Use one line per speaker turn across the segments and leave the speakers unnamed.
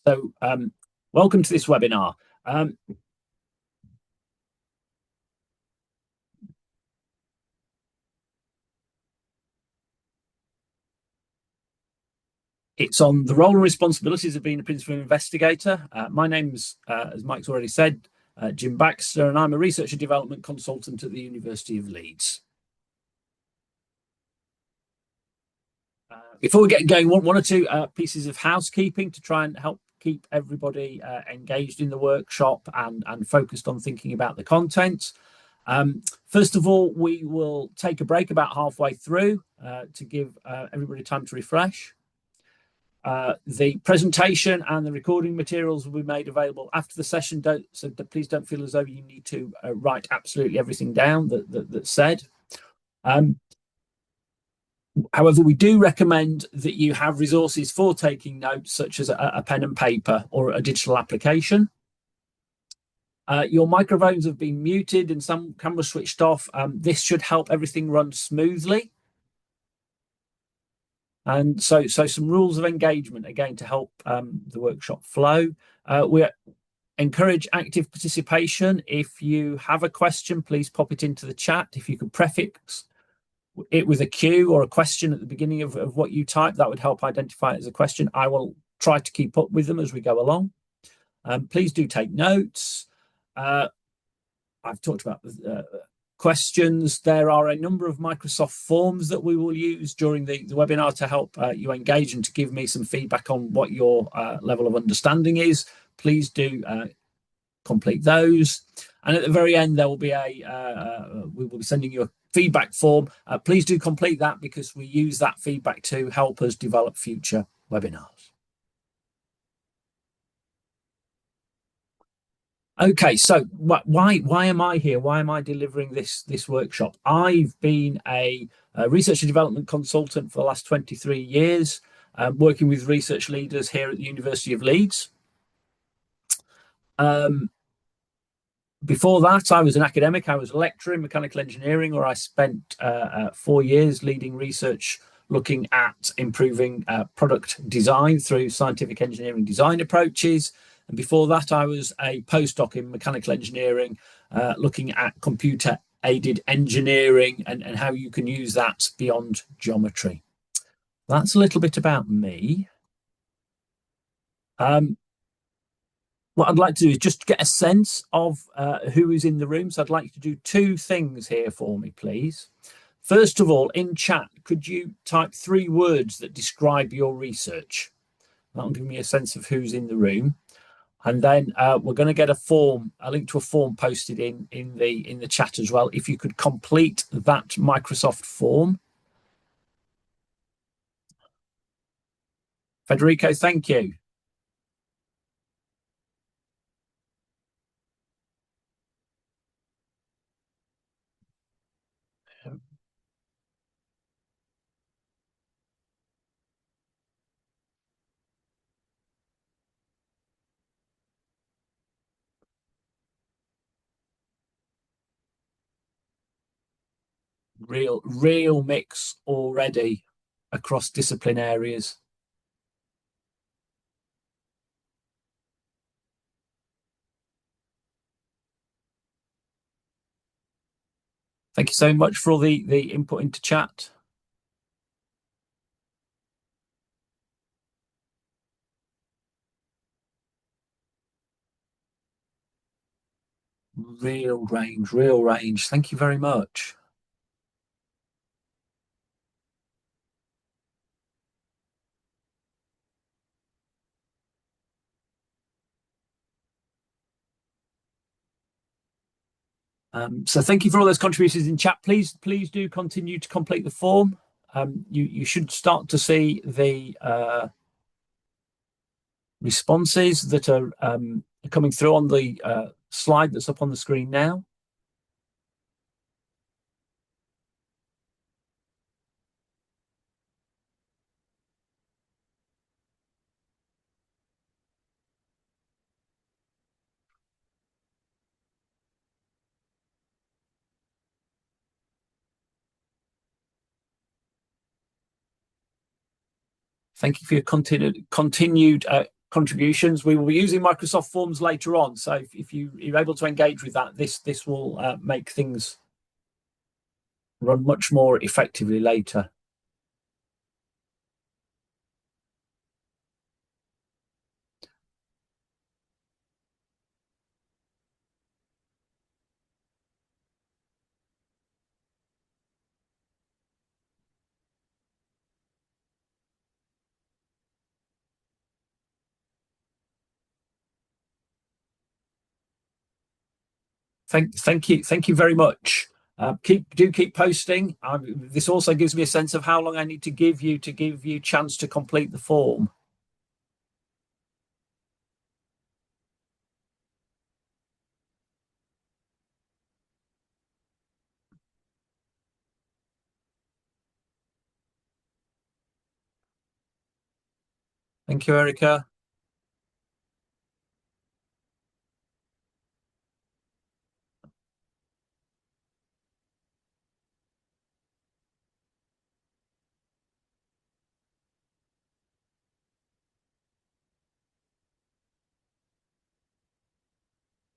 So, welcome to this webinar. It's on the role and responsibilities of being a principal investigator. My name's, as Mike's already said, Jim Baxter, and I'm a research and development consultant at the University of Leeds. Before we get going, one or two pieces of housekeeping to try and help keep everybody engaged in the workshop and focused on thinking about the content. First of all, we will take a break about halfway through to give everybody time to refresh. The presentation and the recording materials will be made available after the session, so please don't feel as though you need to write absolutely everything down that's said. However, we do recommend that you have resources for taking notes, such as a pen and paper or a digital application. Your microphones have been muted and some cameras switched off. This should help everything run smoothly. And so some rules of engagement, again, to help the workshop flow. We encourage active participation. If you have a question, please pop it into the chat. If you could prefix it with a Q or a question at the beginning of what you type, that would help identify it as a question. I will try to keep up with them as we go along. Please do take notes. I've talked about questions. There are a number of Microsoft forms that we will use during the webinar to help you engage and to give me some feedback on what your level of understanding is. Please do complete those. And at the very end, there will be we will be sending you a feedback form. Please do complete that because we use that feedback to help us develop future webinars. Okay, so why am I here? Why am I delivering this workshop? I've been a research and development consultant for the last 23 years, working with research leaders here at the University of Leeds. Before that, I was an academic. I was a lecturer in mechanical engineering, where I spent 4 years leading research looking at improving product design through scientific engineering design approaches. And before that, I was a postdoc in mechanical engineering, looking at computer-aided engineering and how you can use that beyond geometry. That's a little bit about me. What I'd like to do is just get a sense of who is in the room. So I'd like you to do two things here for me, please. First of all, in chat, could you type 3 words that describe your research? That'll give me a sense of who's in the room. And then we're going to get a link to a form posted in the chat as well. If you could complete that Microsoft form. Federico, thank you. Real mix already across discipline areas. Thank you so much for all the input into chat. Real range. Thank you very much. So thank you for all those contributions in chat. Please do continue to complete the form. You should start to see the responses that are coming through on the slide that's up on the screen now. Thank you for your continued contributions. We will be using Microsoft Forms later on, so if you're able to engage with that, this will make things run much more effectively later. Thank you very much. Keep posting. This also gives me a sense of how long I need to give you chance to complete the form. Thank you, Erica.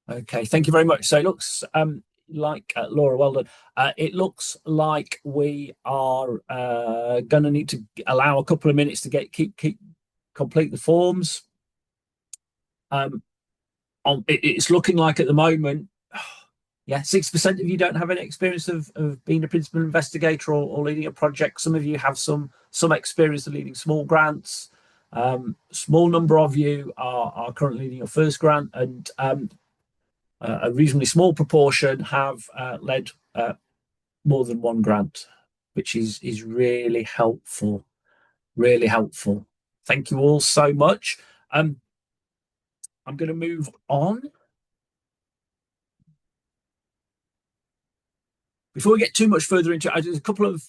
Okay, thank you very much. So it looks like Laura, well done. It looks like we are going to need to allow a couple of minutes to keep complete the forms. It's looking like at the moment, yeah, 6% of you don't have any experience of being a principal investigator or leading a project. Some of you have some experience of leading small grants. Small number of you are currently leading your first grant, and a reasonably small proportion have led more than one grant, which is really helpful. Really helpful. Thank you all so much. I'm going to move on. Before we get too much further into it, there's a couple of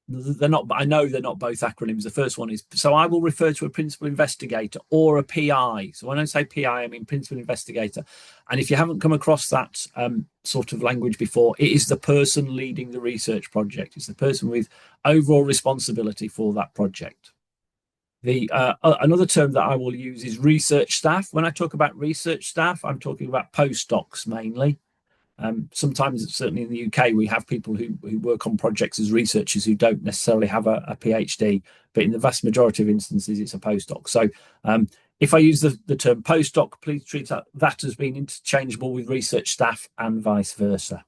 they're not, but I know they're not both acronyms. The first one is, so I will refer to a principal investigator or a PI. So when I say PI, I mean principal investigator. And if you haven't come across that sort of language before, it is the person leading the research project. It's the person with overall responsibility for that project. The another term that I will use is research staff. When I talk about research staff, I'm talking about postdocs mainly. Sometimes, certainly in the UK, we have people who work on projects as researchers who don't necessarily have a PhD, but in the vast majority of instances, it's a postdoc. So if I use the term postdoc, please treat that as being interchangeable with research staff and vice versa.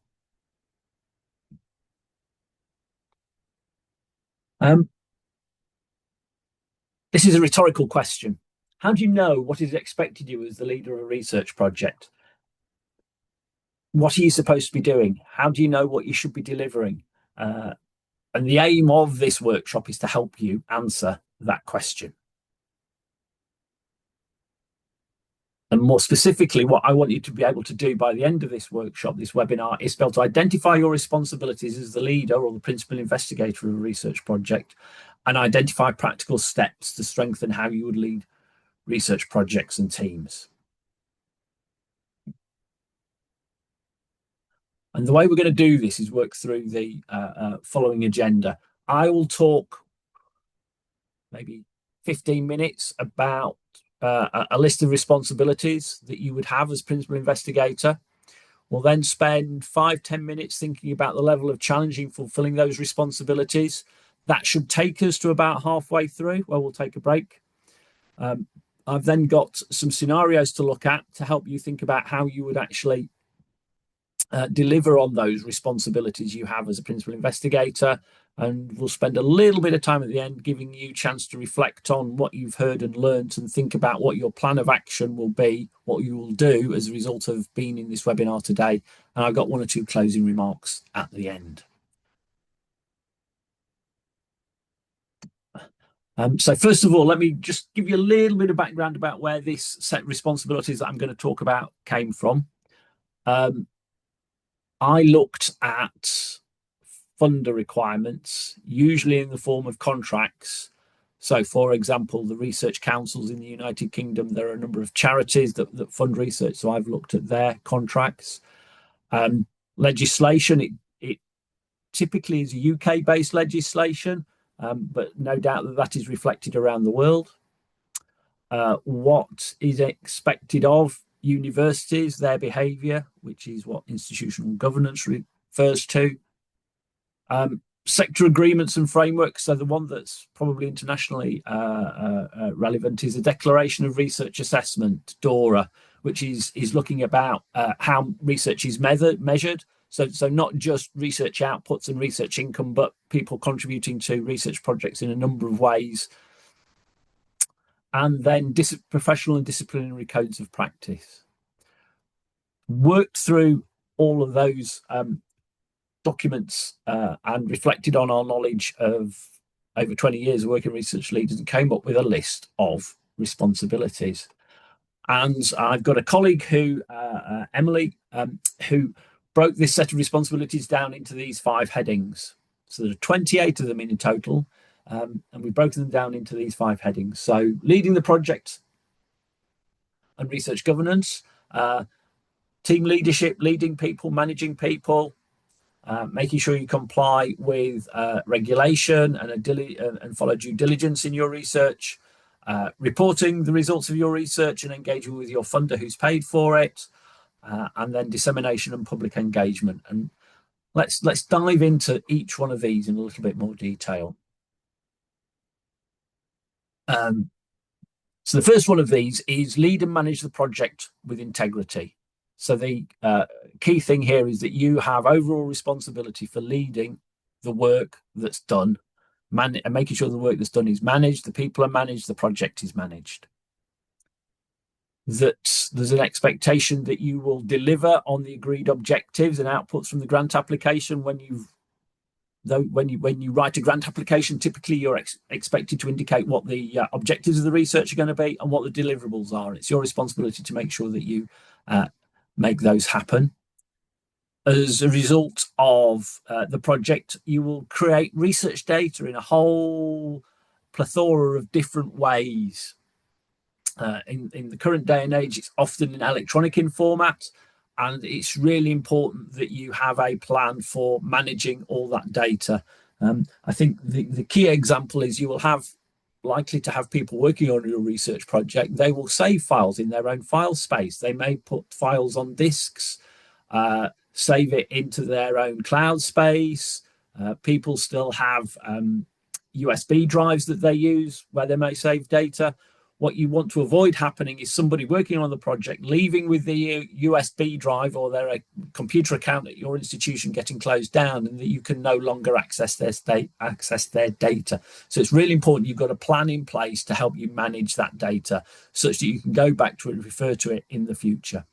This is a rhetorical question. How do you know what is expected of you as the leader of a research project? What are you supposed to be doing? How do you know what you should be delivering? And the aim of this workshop is to help you answer that question. And more specifically, what I want you to be able to do by the end of this workshop, this webinar, is be able to identify your responsibilities as the leader or the principal investigator of a research project and identify practical steps to strengthen how you would lead research projects and teams. And the way we're going to do this is work through the following agenda. I will talk maybe 15 minutes about a list of responsibilities that you would have as principal investigator. We'll then spend 5-10 minutes thinking about the level of challenge in fulfilling those responsibilities. That should take us to about halfway through, where we'll take a break. I've then got some scenarios to look at to help you think about how you would actually deliver on those responsibilities you have as a principal investigator. And we'll spend a little bit of time at the end giving you a chance to reflect on what you've heard and learned and think about what your plan of action will be, what you will do as a result of being in this webinar today. And I've got 1 or 2 closing remarks at the end. So first of all, let me just give you a little bit of background about where this set of responsibilities that I'm going to talk about came from. I looked at funder requirements, usually in the form of contracts. So, for example, the research councils in the United Kingdom, there are a number of charities that fund research. So I've looked at their contracts. Legislation, it typically is UK-based legislation, but no doubt that is reflected around the world. what is expected of universities, their behaviour, which is what institutional governance refers to. Sector agreements and frameworks. So the one that's probably internationally relevant is the Declaration of Research Assessment, DORA, which is looking about how research is measured. So not just research outputs and research income, but people contributing to research projects in a number of ways. And then professional and disciplinary codes of practice. Worked through all of those documents and reflected on our knowledge of over 20 years of working research leaders and came up with a list of responsibilities. And I've got a colleague who, Emily, who broke this set of responsibilities down into these 5 headings. So there are 28 of them in total, and we've broken them down into these 5 headings. So leading the project and research governance, team leadership, leading people, managing people, making sure you comply with regulation and follow due diligence in your research, reporting the results of your research and engaging with your funder who's paid for it, and then dissemination and public engagement. And let's dive into each one of these in a little bit more detail. So the first one of these is lead and manage the project with integrity. So the key thing here is that you have overall responsibility for leading the work that's done, and making sure the work that's done is managed, the people are managed, the project is managed. That there's an expectation that you will deliver on the agreed objectives and outputs from the grant application. When you write a grant application, typically you're expected to indicate what the objectives of the research are going to be and what the deliverables are. And it's your responsibility to make sure that you make those happen. As a result of the project, you will create research data in a whole plethora of different ways. In the current day and age, it's often in electronic format, and it's really important that you have a plan for managing all that data. I think the key example is you will likely to have people working on your research project. They will save files in their own file space. They may put files on disks, save it into their own cloud space. People still have USB drives that they use where they may save data. What you want to avoid happening is somebody working on the project leaving with the USB drive or their computer account at your institution getting closed down, and that you can no longer access their data. So it's really important you've got a plan in place to help you manage that data such that you can go back to it and refer to it in the future.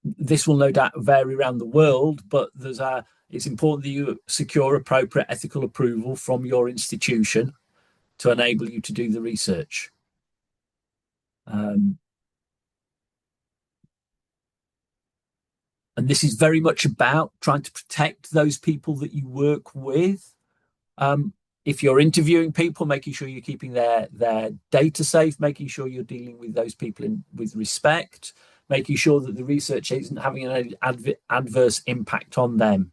This will no doubt vary around the world, but it's important that you secure appropriate ethical approval from your institution to enable you to do the research. And this is very much about trying to protect those people that you work with. If you're interviewing people, making sure you're keeping their data safe, making sure you're dealing with those people with respect, making sure that the research isn't having an adverse impact on them.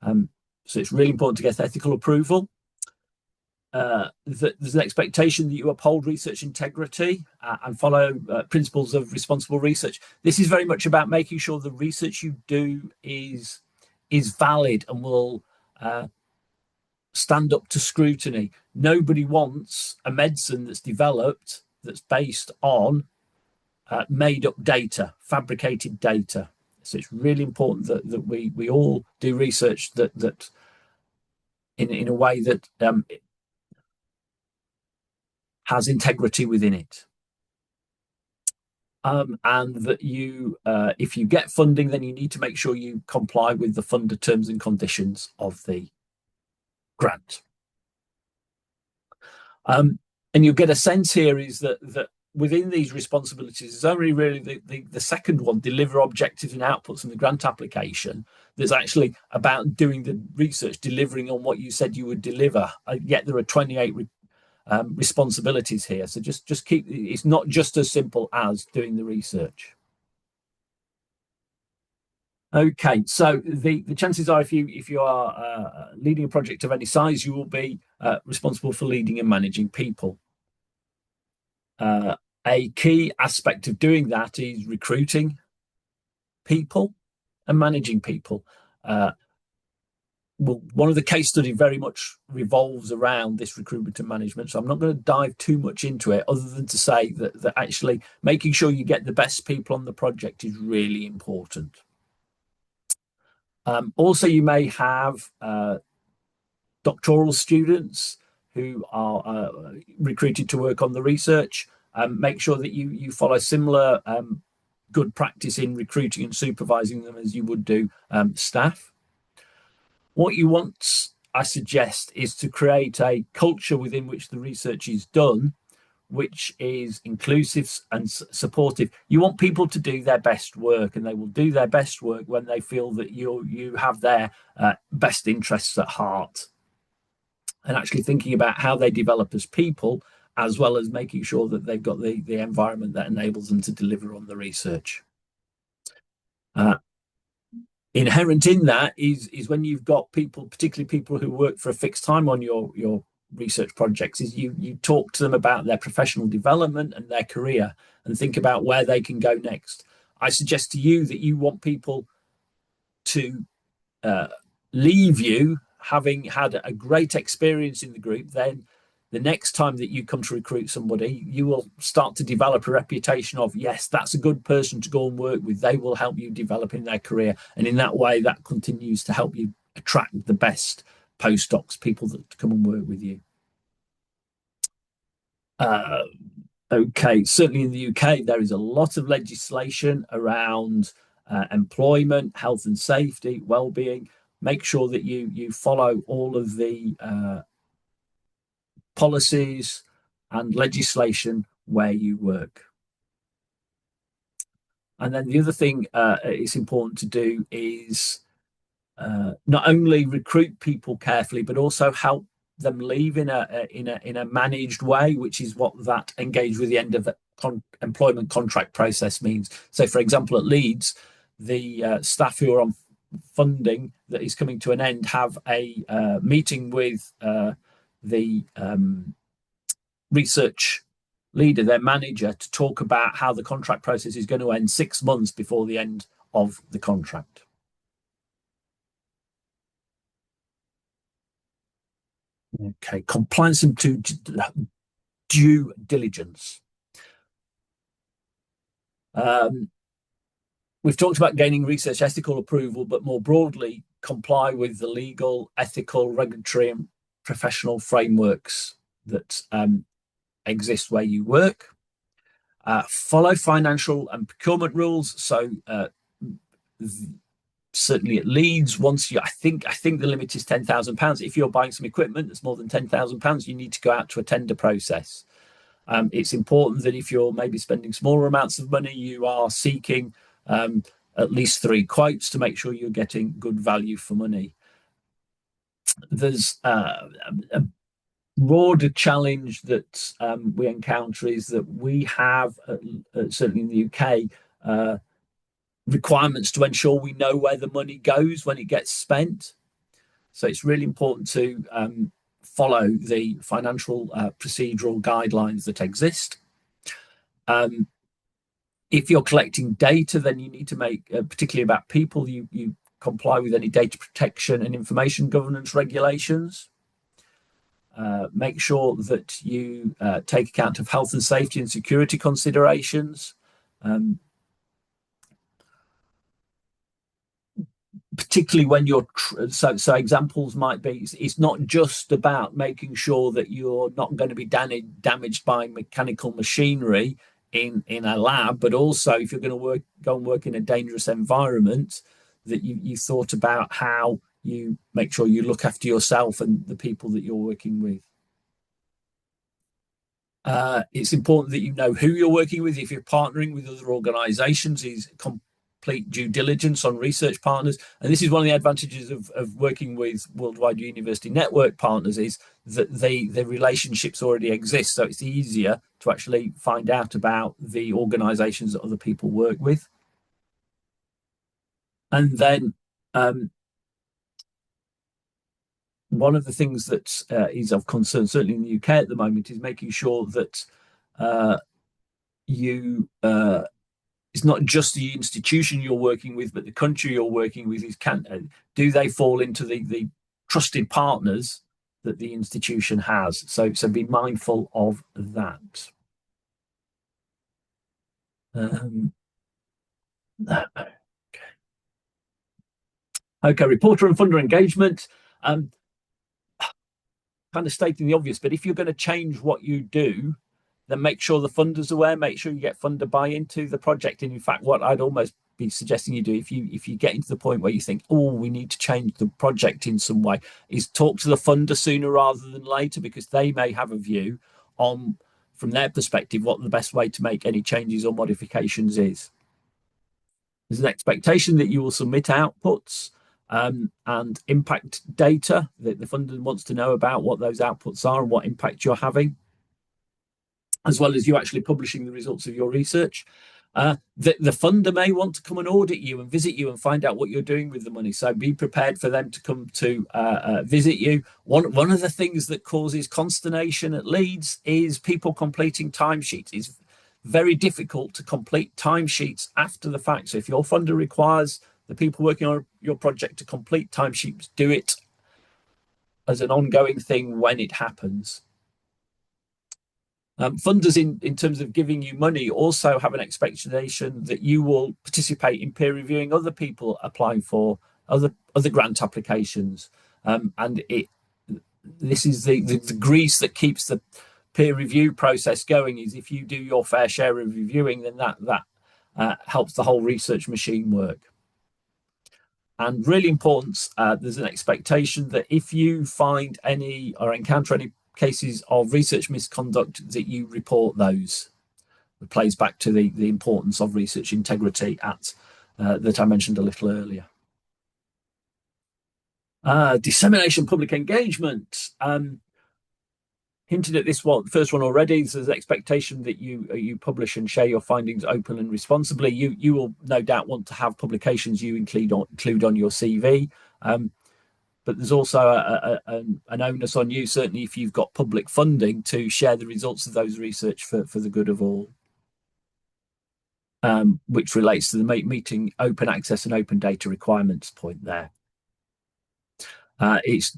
So it's really important to get ethical approval. There's an expectation that you uphold research integrity and follow principles of responsible research. This is very much about making sure the research you do is valid and will stand up to scrutiny. Nobody wants a medicine that's developed that's based on made up data, fabricated data. So it's really important that we all do research that in a way that has integrity within it. And that you, if you get funding, then you need to make sure you comply with the funder terms and conditions of the grant. And you'll get a sense here is that within these responsibilities, there's only really the second one, deliver objectives and outputs in the grant application, that's actually about doing the research, delivering on what you said you would deliver. Yet there are 28 responsibilities here. So just keep, it's not just as simple as doing the research. Okay, so the chances are if you are leading a project of any size, you will be responsible for leading and managing people. Uh, a key aspect of doing that is recruiting people and managing people. Uh, well, one of the case study very much revolves around this recruitment and management. So I'm not going to dive too much into it, other than to say that actually making sure you get the best people on the project is really important. Also, you may have doctoral students who are recruited to work on the research. Make sure that you follow similar good practice in recruiting and supervising them as you would do staff. What you want, I suggest, is to create a culture within which the research is done, which is inclusive and supportive. You want people to do their best work, and they will do their best work when they feel that you have their best interests at heart, and actually thinking about how they develop as people, as well as making sure that they've got the environment that enables them to deliver on the research. Inherent in that is when you've got people, particularly people who work for a fixed time on your research projects, is you talk to them about their professional development and their career, and think about where they can go next. I suggest to you that you want people to leave you having had a great experience in the group. Then the next time that you come to recruit somebody, you will start to develop a reputation of, yes, that's a good person to go and work with. They will help you develop in their career. And in that way, that continues to help you attract the best postdocs, people that come and work with you. Okay, certainly in the UK, there is a lot of legislation around employment, health and safety, well-being. Make sure that you follow all of the policies and legislation where you work. And then the other thing it's important to do is not only recruit people carefully, but also help them leave in a managed way, which is what that engage with the end of the employment contract process means. So, for example, at Leeds, the staff who are on funding that is coming to an end have a meeting with the research leader, their manager, to talk about how the contract process is going to end 6 months before the end of the contract. Okay, compliance and due diligence. We've talked about gaining research ethical approval, but more broadly, comply with the legal, ethical, regulatory, and professional frameworks that exist where you work. Follow financial and procurement rules. So certainly at Leeds, once I think the limit is £10,000. If you're buying some equipment that's more than £10,000, you need to go out to a tender process. It's important that if you're maybe spending smaller amounts of money, you are seeking at least 3 quotes to make sure you're getting good value for money. There's a broader challenge that we encounter is that we have, certainly in the UK, requirements to ensure we know where the money goes when it gets spent. So it's really important to follow the financial procedural guidelines that exist. If you're collecting data, then you need to make, particularly about people, you comply with any data protection and information governance regulations. Make sure that you take account of health and safety and security considerations. Particularly when you're so examples might be, it's not just about making sure that you're not going to be damaged by mechanical machinery in a lab, but also if you're going to go and work in a dangerous environment, that you thought about how you make sure you look after yourself and the people that you're working with. It's important that you know who you're working with. If you're partnering with other organizations, is complete due diligence on research partners. And this is one of the advantages of working with worldwide university network partners, is that the relationships already exist. So it's easier to actually find out about the organizations that other people work with. And then one of the things that is of concern, certainly in the UK at the moment, is making sure that You it's not just the institution you're working with, but the country you're working with do they fall into the trusted partners that the institution has? So be mindful of that. Um, okay, reporter and funder engagement. Um, kind of stating the obvious, but if you're going to change what you do, then make sure the funder's aware, make sure you get funder buy-in to the project. And in fact, what I'd almost be suggesting you do, if you get into the point where you think, oh, we need to change the project in some way, is talk to the funder sooner rather than later, because they may have a view on, from their perspective, what the best way to make any changes or modifications is. There's an expectation that you will submit outputs and impact data that the funder wants to know about what those outputs are and what impact you're having, as well as you actually publishing the results of your research. The funder may want to come and audit you and visit you and find out what you're doing with the money. So be prepared for them to come to visit you. One of the things that causes consternation at Leeds is people completing timesheets. It's very difficult to complete timesheets after the fact. So if your funder requires the people working on your project to complete timesheets, do it as an ongoing thing when it happens. Funders, in terms of giving you money, also have an expectation that you will participate in peer reviewing other people applying for other grant applications, and this is the grease that keeps the peer review process going. Is if you do your fair share of reviewing, then that helps the whole research machine work. And really important, there's an expectation that if you find any or encounter any cases of research misconduct, that you report those. It plays back to the importance of research integrity that I mentioned a little earlier. Dissemination public engagement. Hinted at this first one already. So there's an expectation that you publish and share your findings open and responsibly. You will no doubt want to have publications you include on your CV. But there's also an onus on you, certainly if you've got public funding, to share the results of those research for the good of all, which relates to the meeting open access and open data requirements point there. It's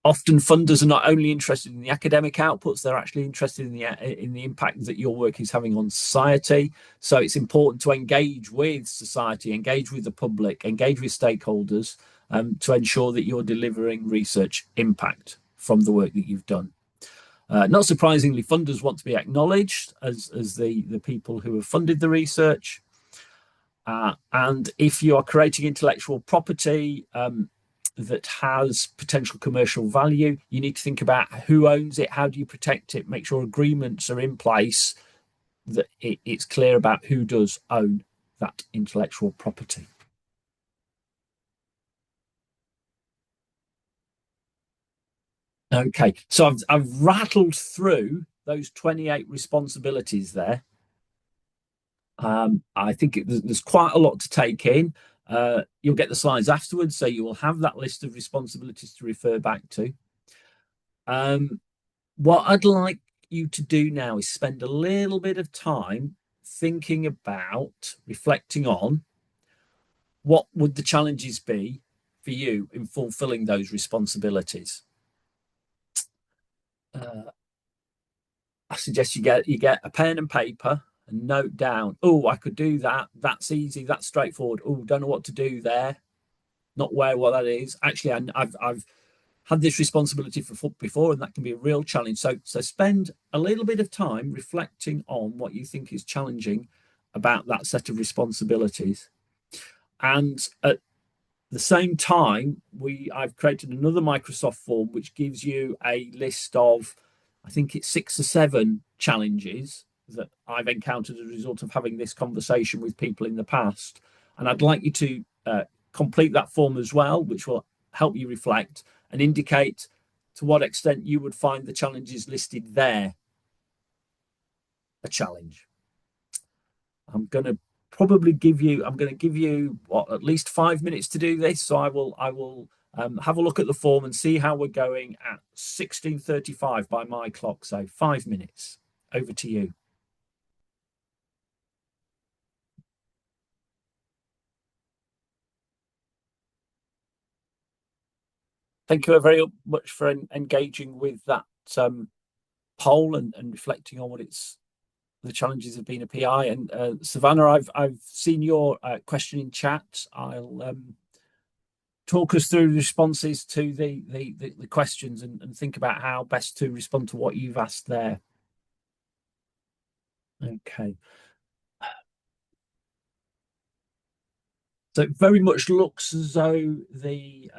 often funders are not only interested in the academic outputs, they're actually interested in the impact that your work is having on society. So it's important to engage with society, engage with the public, engage with stakeholders, to ensure that you're delivering research impact from the work that you've done. Not surprisingly, funders want to be acknowledged as the people who have funded the research. And if you are creating intellectual property that has potential commercial value, you need to think about who owns it, how do you protect it, make sure agreements are in place, that it's clear about who does own that intellectual property. Okay, so I've rattled through those 28 responsibilities there. I think there's quite a lot to take in. You'll get the slides afterwards, so you will have that list of responsibilities to refer back to. What I'd like you to do now is spend a little bit of time thinking about, reflecting on what would the challenges be for you in fulfilling those responsibilities. I suggest you get a pen and paper and note down, oh, I could do that. That's easy. That's straightforward. Oh, don't know what to do there. Not aware what that is. Actually, I've had this responsibility for before, and that can be a real challenge. So spend a little bit of time reflecting on what you think is challenging about that set of responsibilities. And at the same time, I've created another Microsoft form which gives you a list of, I think it's 6 or 7 challenges that I've encountered as a result of having this conversation with people in the past. And I'd like you to complete that form as well, which will help you reflect and indicate to what extent you would find the challenges listed there a challenge. I'm going to give you at least 5 minutes to do this. So I will have a look at the form and see how we're going at 16:35 by my clock. So 5 minutes. over to you. Thank you very much for engaging with that poll and reflecting on what the challenges of being a PI. And Savannah, I've seen your question in chat. I'll talk us through the responses to the questions and think about how best to respond to what you've asked there. Okay. So it very much looks as though the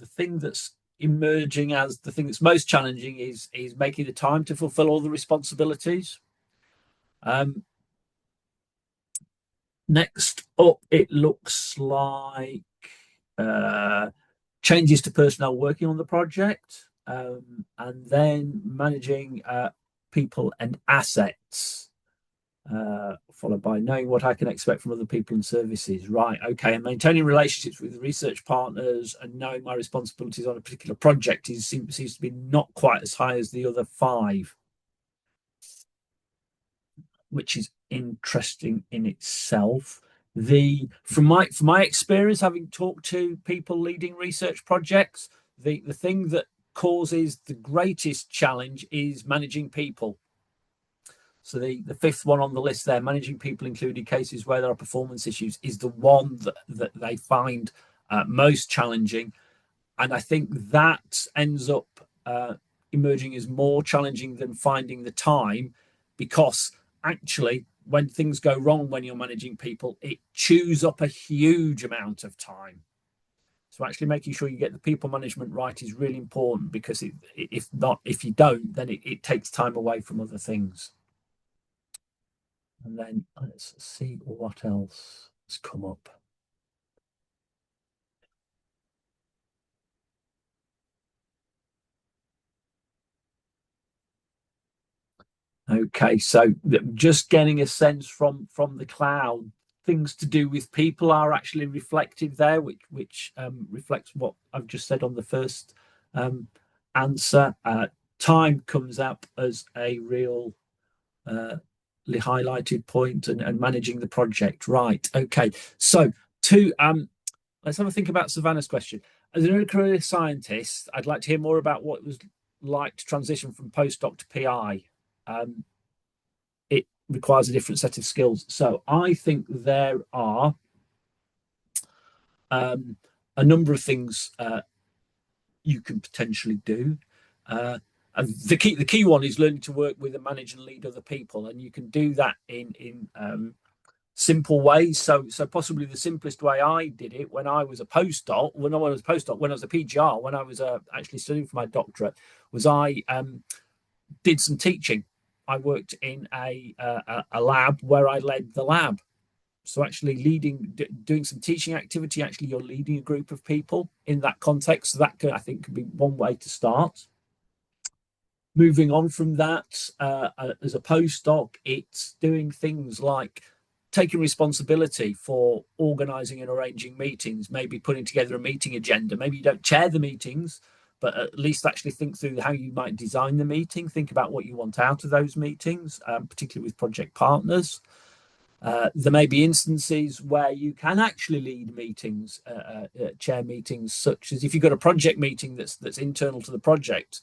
thing that's emerging as the thing that's most challenging is making the time to fulfill all the responsibilities. Next up, it looks like changes to personnel working on the project, and then managing people and assets. Followed by knowing what I can expect from other people and services. Right, okay, and maintaining relationships with research partners and knowing my responsibilities on a particular project seems to be not quite as high as the other 5, which is interesting in itself. From my experience, having talked to people leading research projects, the thing that causes the greatest challenge is managing people. So the 5th one on the list there, managing people, including cases where there are performance issues, is the one that they find most challenging. And I think that ends up emerging as more challenging than finding the time, because actually when things go wrong when you're managing people, it chews up a huge amount of time. So actually making sure you get the people management right is really important, because if you don't, then it takes time away from other things. And then let's see what else has come up. Okay, so just getting a sense from the cloud, things to do with people are actually reflected there, which reflects what I've just said on the first answer. Time comes up as a real highlighted point, and managing the project. Right. Okay. So let's have a think about Savannah's question. As an early career scientist, I'd like to hear more about what it was like to transition from postdoc to PI. It requires a different set of skills. So I think there are a number of things you can potentially do. And the key one is learning to work with and manage and lead other people, and you can do that in simple ways. So possibly the simplest way I did it when I was a postdoc, when I was a PGR, when I was actually studying for my doctorate, was I did some teaching. I worked in a lab where I led the lab. So actually doing some teaching activity, actually you're leading a group of people in that context. So that I think could be one way to start. Moving on from that, as a postdoc, it's doing things like taking responsibility for organizing and arranging meetings, maybe putting together a meeting agenda. Maybe you don't chair the meetings, but at least actually think through how you might design the meeting, think about what you want out of those meetings, particularly with project partners. There may be instances where you can actually lead meetings, chair meetings, such as if you've got a project meeting that's internal to the project,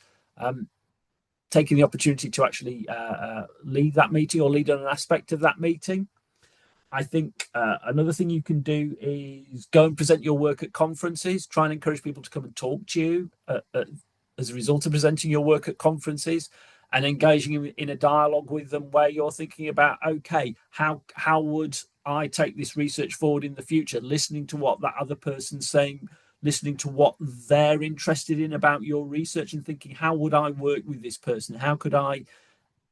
taking the opportunity to actually lead that meeting or lead on an aspect of that meeting. I think another thing you can do is go and present your work at conferences. Try and encourage people to come and talk to you as a result of presenting your work at conferences, and engaging in a dialogue with them where you're thinking about, okay, how would I take this research forward in the future? Listening to what that other person's saying, listening to what they're interested in about your research, and thinking, how would I work with this person? How could I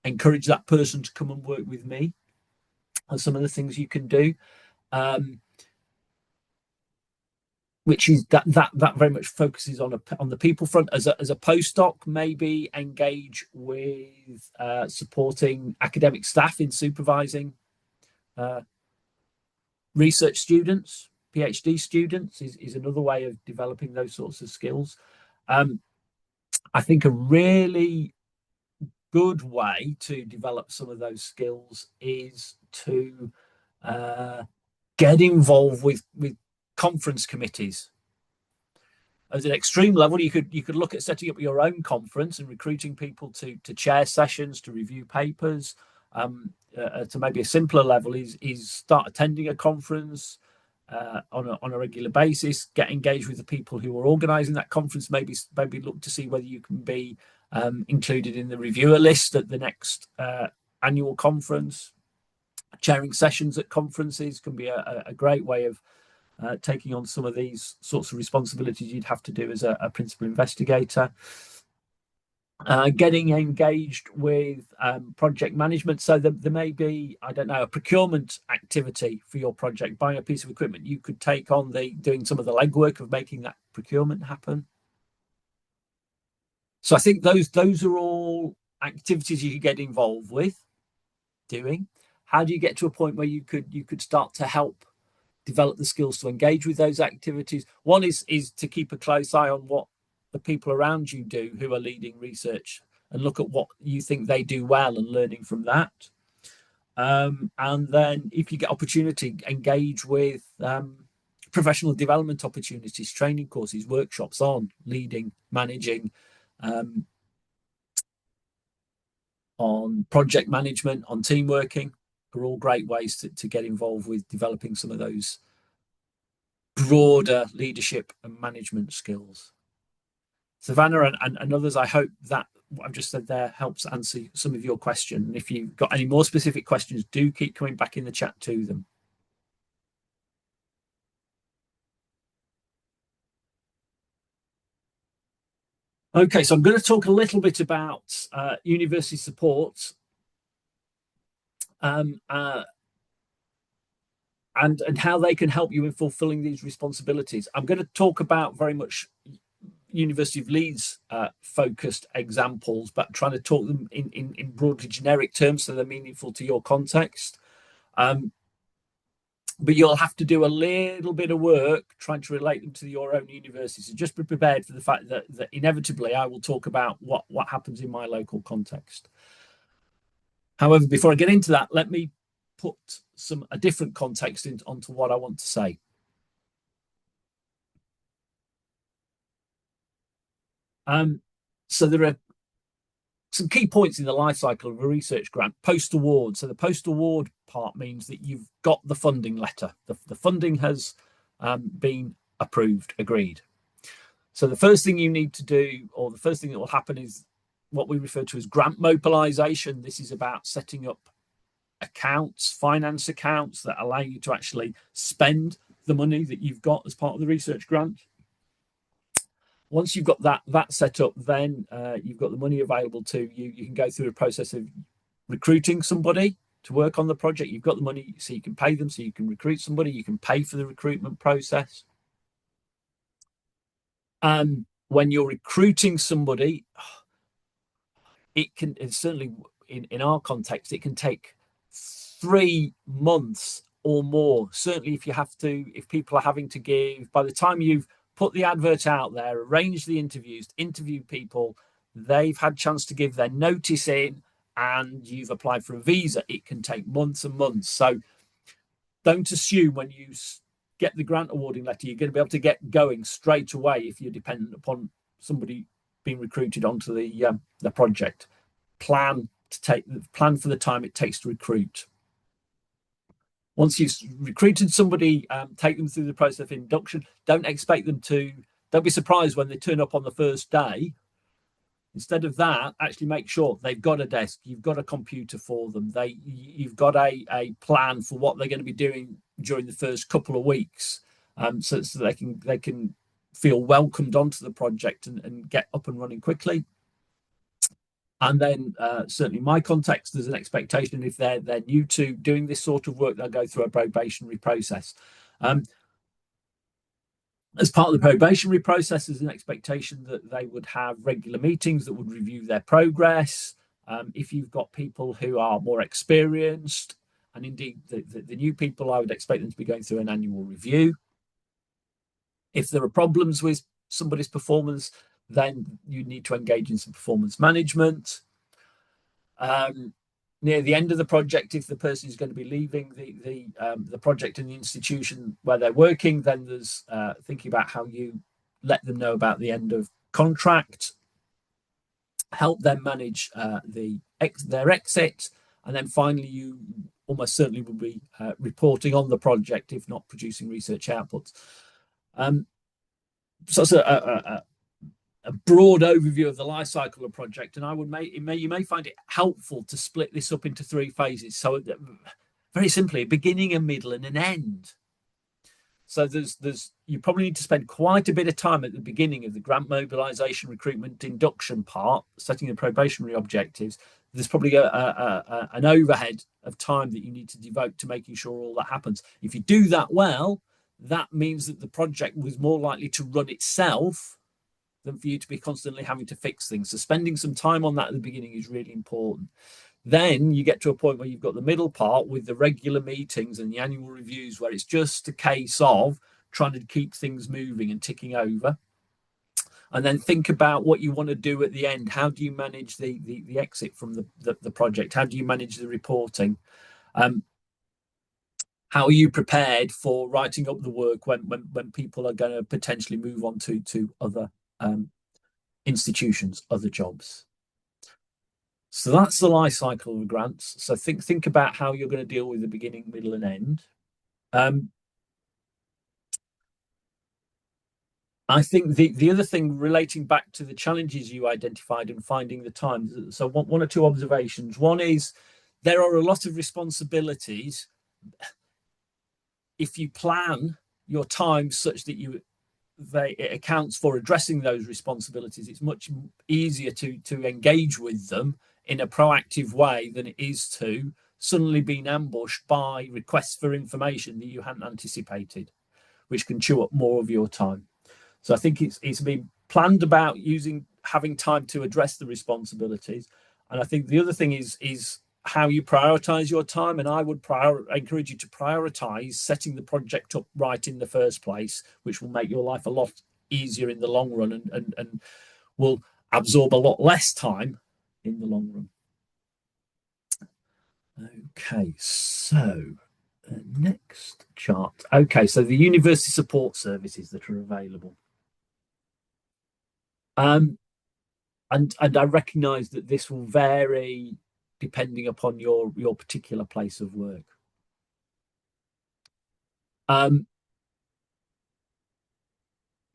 encourage that person to come and work with me? And some of the things you can do, which is that very much focuses on the people front. As a postdoc, maybe engage with supporting academic staff in supervising research students, PhD students is another way of developing those sorts of skills. I think a really good way to develop some of those skills is to get involved with conference committees. At an extreme level, you could look at setting up your own conference and recruiting people to chair sessions, to review papers. To maybe a simpler level is start attending a conference on a regular basis. Get engaged with the people who are organising that conference. Maybe look to see whether you can be included in the reviewer list at the next annual conference. Chairing sessions at conferences can be a great way of taking on some of these sorts of responsibilities you'd have to do as a principal investigator. Getting engaged with project management. So there may be, I don't know, a procurement activity for your project, buying a piece of equipment. You could take on doing some of the legwork of making that procurement happen. So I think those are all activities you could get involved with doing. How do you get to a point where you could start to help develop the skills to engage with those activities? One is to keep a close eye on what the people around you do who are leading research, and look at what you think they do well and learning from that. And then if you get opportunity, engage with professional development opportunities, training courses, workshops on leading, managing, on project management, on team working, are all great ways to get involved with developing some of those broader leadership and management skills. Savannah and others, I hope that what I've just said there helps answer some of your question. And if you've got any more specific questions, do keep coming back in the chat to them. Okay, so I'm going to talk a little bit about university support and how they can help you in fulfilling these responsibilities. I'm going to talk about very much University of Leeds focused examples, but trying to talk them in broadly generic terms so they're meaningful to your context. But you'll have to do a little bit of work trying to relate them to your own university. So just be prepared for the fact that inevitably I will talk about what happens in my local context. However, before I get into that, let me put a different context onto what I want to say. So there are some key points in the life cycle of a research grant. Post-award. So the post-award part means that you've got the funding letter. The funding has been approved, agreed. So the first thing you need to do, or the first thing that will happen, is what we refer to as grant mobilization. This is about setting up accounts, finance accounts that allow you to actually spend the money that you've got as part of the research grant. Once you've got that set up, then you've got the money available to you. You can go through a process of recruiting somebody to work on the project. You've got the money, so you can pay them, so you can recruit somebody. You can pay for the recruitment process. When you're recruiting somebody, it's certainly in our context, it can take 3 months or more. Certainly if people are having to give, by the time you've put the advert out there, arrange the interviews, interview people, they've had a chance to give their notice in, and you've applied for a visa, it can take months and months. So don't assume when you get the grant awarding letter, you're going to be able to get going straight away if you're dependent upon somebody being recruited onto the project. Plan for the time it takes to recruit. Once you've recruited somebody, take them through the process of induction. Don't be surprised when they turn up on the first day. Instead of that, actually make sure they've got a desk, you've got a computer for them, you've got a plan for what they're going to be doing during the first couple of weeks, so they can feel welcomed onto the project and get up and running quickly. And then certainly in my context, there's an expectation if they're new to doing this sort of work, they'll go through a probationary process. As part of the probationary process, there's an expectation that they would have regular meetings that would review their progress. If you've got people who are more experienced, and indeed the new people, I would expect them to be going through an annual review. If there are problems with somebody's performance, then you need to engage in some performance management. Near the end of the project, if the person is going to be leaving the project and the institution where they're working, then there's thinking about how you let them know about the end of contract, help them manage their exit, and then finally you almost certainly will be reporting on the project if not producing research outputs. So it's a broad overview of the life cycle of a project, and you may find it helpful to split this up into 3 phases. So very simply, a beginning, a middle, and an end. So you probably need to spend quite a bit of time at the beginning of the grant mobilization, recruitment, induction part, setting the probationary objectives. There's probably an overhead of time that you need to devote to making sure all that happens. If you do that well, that means that the project was more likely to run itself than for you to be constantly having to fix things. So spending some time on that at the beginning is really important. Then you get to a point where you've got the middle part with the regular meetings and the annual reviews, where it's just a case of trying to keep things moving and ticking over. And then think about what you want to do at the end. How do you manage the exit from the project? How do you manage the reporting? How are you prepared for writing up the work when people are going to potentially move on to other institutions, other jobs? So that's the life cycle of grants. So think about how you're going to deal with the beginning, middle, and end. I think the other thing relating back to the challenges you identified and finding the time. So one or two observations. One is there are a lot of responsibilities. If you plan your time such that it accounts for addressing those responsibilities, it's much easier to engage with them in a proactive way than it is to suddenly being ambushed by requests for information that you hadn't anticipated, which can chew up more of your time. So I think it's been planned about having time to address the responsibilities. And I think the other thing is how you prioritize your time. And I would encourage you to prioritize setting the project up right in the first place, which will make your life a lot easier in the long run and will absorb a lot less time in the long run. Okay, so next chart. Okay, so the university support services that are available. And I recognise that this will vary depending upon your particular place of work.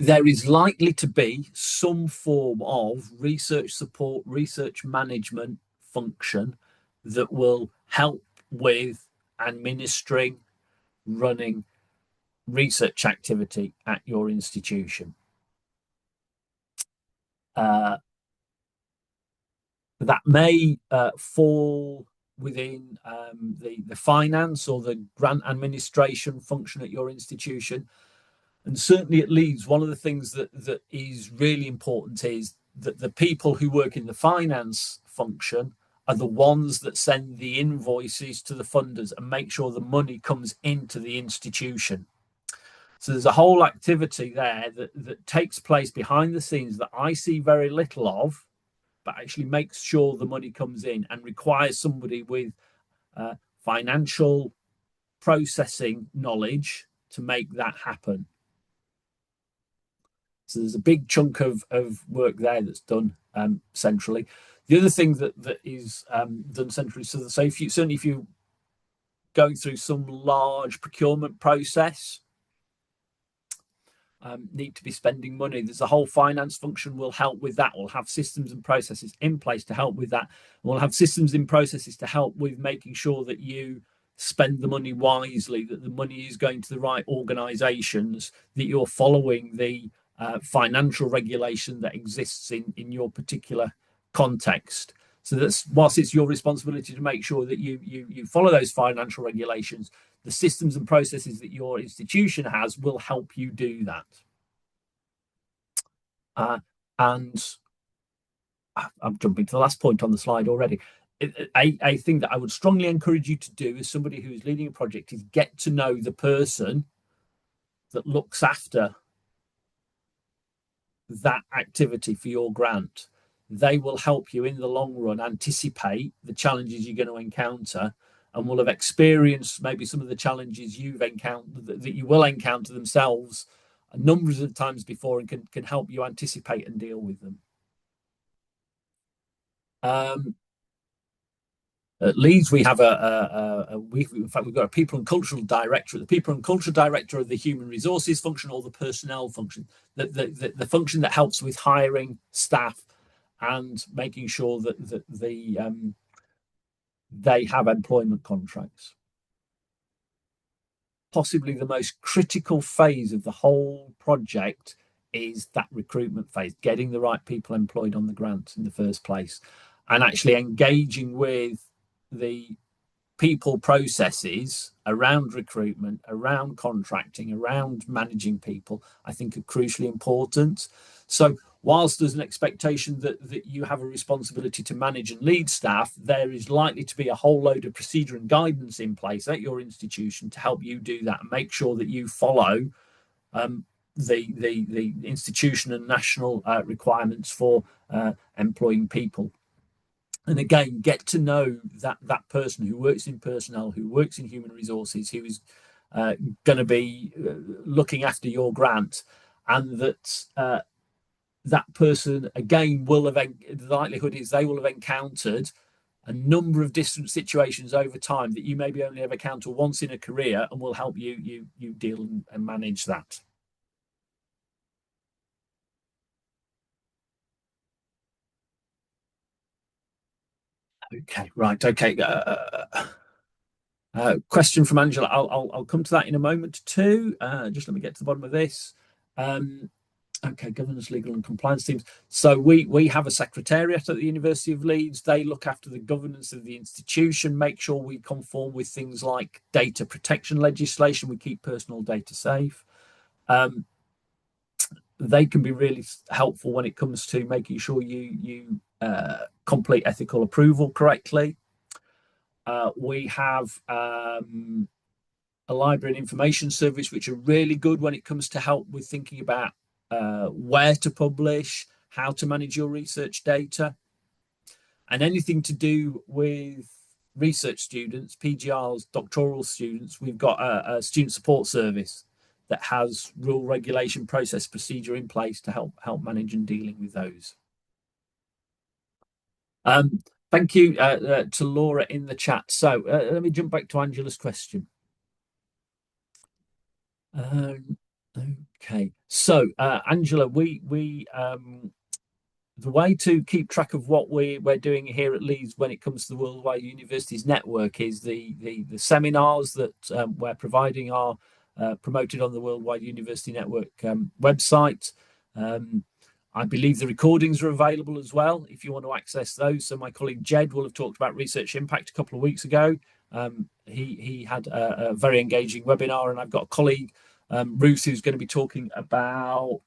There is likely to be some form of research support, research management function that will help with administering, running research activity at your institution. That may fall within the finance or the grant administration function at your institution. And certainly it leads, one of the things that is really important is that the people who work in the finance function are the ones that send the invoices to the funders and make sure the money comes into the institution. So there's a whole activity there that takes place behind the scenes that I see very little of, but actually makes sure the money comes in and requires somebody with financial processing knowledge to make that happen. So there's a big chunk of work there that's done centrally. The other thing that is done centrally, so if you're going through some large procurement process, need to be spending money, there's a whole finance function will help with that. We'll have systems and processes in place to help with that. We'll have systems and processes to help with making sure that you spend the money wisely, that the money is going to the right organizations, that you're following the financial regulation that exists in your particular context. So that's, whilst it's your responsibility to make sure that you follow those financial regulations, the systems and processes that your institution has will help you do that. And I'm jumping to the last point on the slide already. A thing that I would strongly encourage you to do as somebody who is leading a project is get to know the person that looks after that activity for your grant. they will help you in the long run anticipate the challenges you're going to encounter, and will have experienced maybe some of the challenges you've encountered that you will encounter themselves numbers of times before, and can help you anticipate and deal with them. At Leeds, we have in fact, we've got a people and cultural director. The people and cultural director of the human resources function, or the personnel function, the function that helps with hiring staff and making sure that they have employment contracts. Possibly the most critical phase of the whole project is that recruitment phase, getting the right people employed on the grant in the first place, and actually engaging with the people processes around recruitment, around contracting, around managing people, I think are crucially important. So whilst there's an expectation that you have a responsibility to manage and lead staff, there is likely to be a whole load of procedure and guidance in place at your institution to help you do that and make sure that you follow the institution and national requirements for employing people. And again, get to know that person who works in personnel, who works in human resources, who is going to be looking after your grant, and that person again will have, the likelihood is they will have encountered a number of different situations over time that you maybe only ever encounter once in a career, and will help you deal and manage that. Okay, right. Okay. Question from Angela. I'll come to that in a moment too. Just let me get to the bottom of this. Okay, governance, legal, and compliance teams. So we have a secretariat at the University of Leeds. They look after the governance of the institution, make sure we conform with things like data protection legislation. We keep personal data safe. They can be really helpful when it comes to making sure you complete ethical approval correctly. We have a library and information service, which are really good when it comes to help with thinking about where to publish, how to manage your research data, and anything to do with research students, PGRs, doctoral students. We've got a student support service that has rule, regulation, process, procedure in place to help manage and dealing with those. Thank you to Laura in the chat. So let me jump back to Angela's question. Okay, so Angela, the way to keep track of what we're doing here at Leeds when it comes to the Worldwide Universities Network is the seminars that we're providing are promoted on the Worldwide University Network website. I believe the recordings are available as well if you want to access those. So my colleague Jed will have talked about research impact a couple of weeks ago. He had a very engaging webinar, and I've got a colleague, Ruth, who's going to be talking about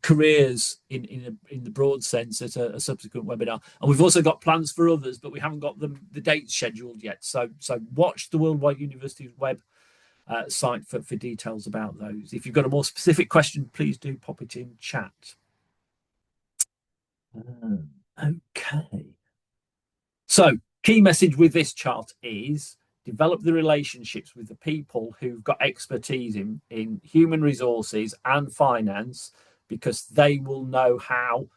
careers in the broad sense at a subsequent webinar. And we've also got plans for others, but we haven't got the dates scheduled yet. So watch the Worldwide Universities web site for details about those. If you've got a more specific question, please do pop it in chat. Okay. So key message with this chart is develop the relationships with the people who've got expertise in human resources and finance, because they will know how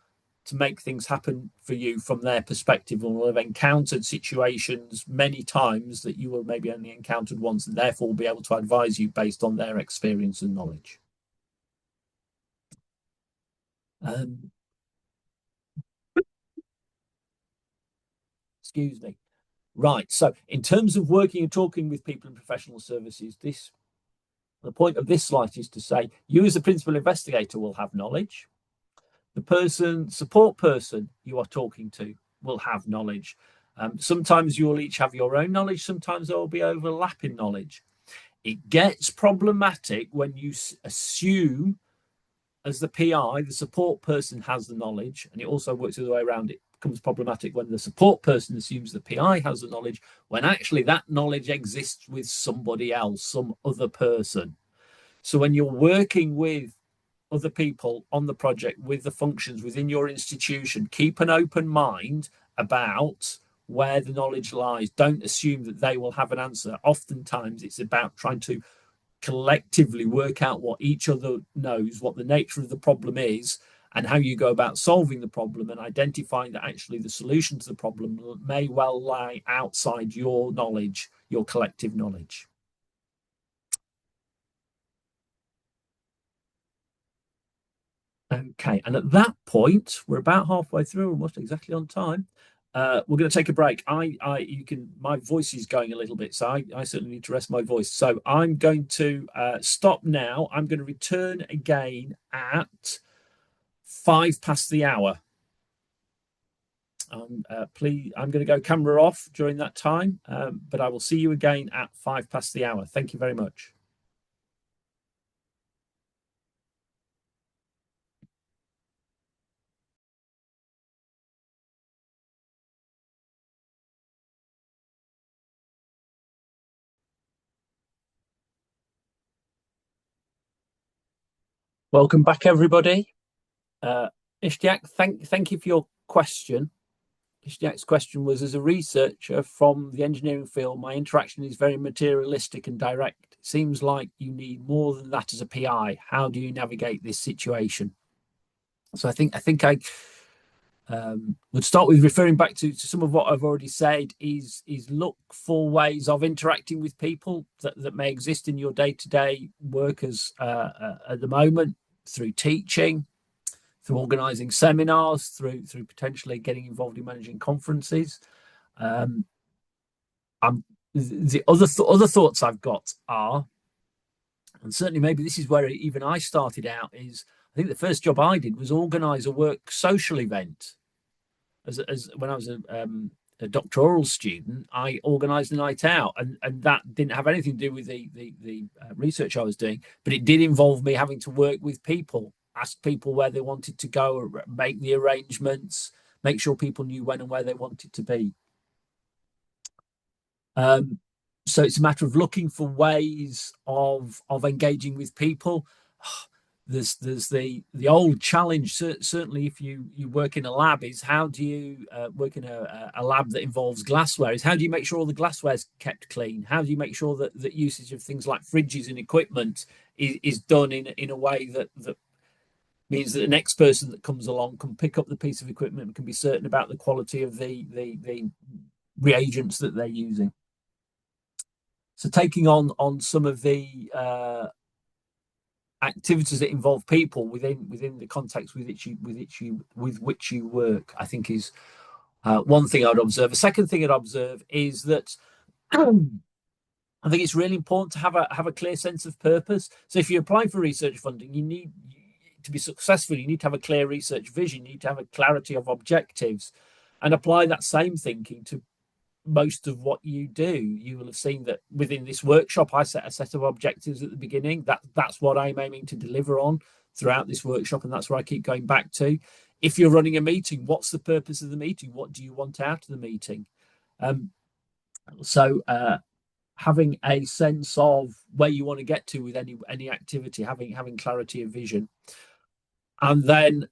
to make things happen for you from their perspective, and will have encountered situations many times that you will maybe only encountered once, and therefore will be able to advise you based on their experience and knowledge. Excuse me. Right. So in terms of working and talking with people in professional services, the point of this slide is to say you as a principal investigator will have knowledge. The support person you are talking to will have knowledge. Sometimes you will each have your own knowledge. Sometimes there will be overlapping knowledge. It gets problematic when you assume, as the PI, the support person has the knowledge, and it also works the other way around. It becomes problematic when the support person assumes the PI has the knowledge, when actually that knowledge exists with somebody else, some other person. So when you're working with other people on the project with the functions within your institution. Keep an open mind about where the knowledge lies. Don't assume that they will have an answer. Oftentimes, it's about trying to collectively work out what each other knows, what the nature of the problem is, and how you go about solving the problem, and identifying that actually the solution to the problem may well lie outside your knowledge, your collective knowledge. Okay, and at that point, we're about halfway through, almost exactly on time. We're going to take a break. My voice is going a little bit, so I certainly need to rest my voice. So I'm going to stop now. I'm going to return again at hour. Please, I'm going to go camera off during that time, but I will see you again at hour. Thank you very much. Welcome back, everybody. Ishtiaq, thank you for your question. Ishtiaq's question was, as a researcher from the engineering field, my interaction is very materialistic and direct. It seems like you need more than that as a PI. How do you navigate this situation? So I think I would start with referring back to some of what I've already said, is look for ways of interacting with people that may exist in your day-to-day work as at the moment, through teaching, through organising seminars, through potentially getting involved in managing conferences. The other thoughts I've got are, and certainly maybe this is where even I started out, is I think the first job I did was organise a work social event. As when I was a doctoral student, I organised a night out, and that didn't have anything to do with the research I was doing, but it did involve me having to work with people, ask people where they wanted to go, make the arrangements, make sure people knew when and where they wanted to be. So it's a matter of looking for ways of engaging with people. There's the old challenge, certainly if you work in a lab, is how do you work in a lab that involves glassware, is how do you make sure all the glassware is kept clean? How do you make sure that usage of things like fridges and equipment is done in a way that means that the next person that comes along can pick up the piece of equipment and can be certain about the quality of the reagents that they're using. So taking on some of the activities that involve people within the context with which you work, I think is one thing I'd observe. A second thing I'd observe is that I think it's really important to have a clear sense of purpose. So if you apply for research funding, you need to be successful. You need to have a clear research vision. You need to have a clarity of objectives, and apply that same thinking to most of what you do. You will have seen that within this workshop, I set a set of objectives at the beginning. That's what I'm aiming to deliver on throughout this workshop, and that's where I keep going back to. If you're running a meeting, what's the purpose of the meeting? What do you want out of the meeting? So having a sense of where you want to get to with any activity, having clarity of vision. And then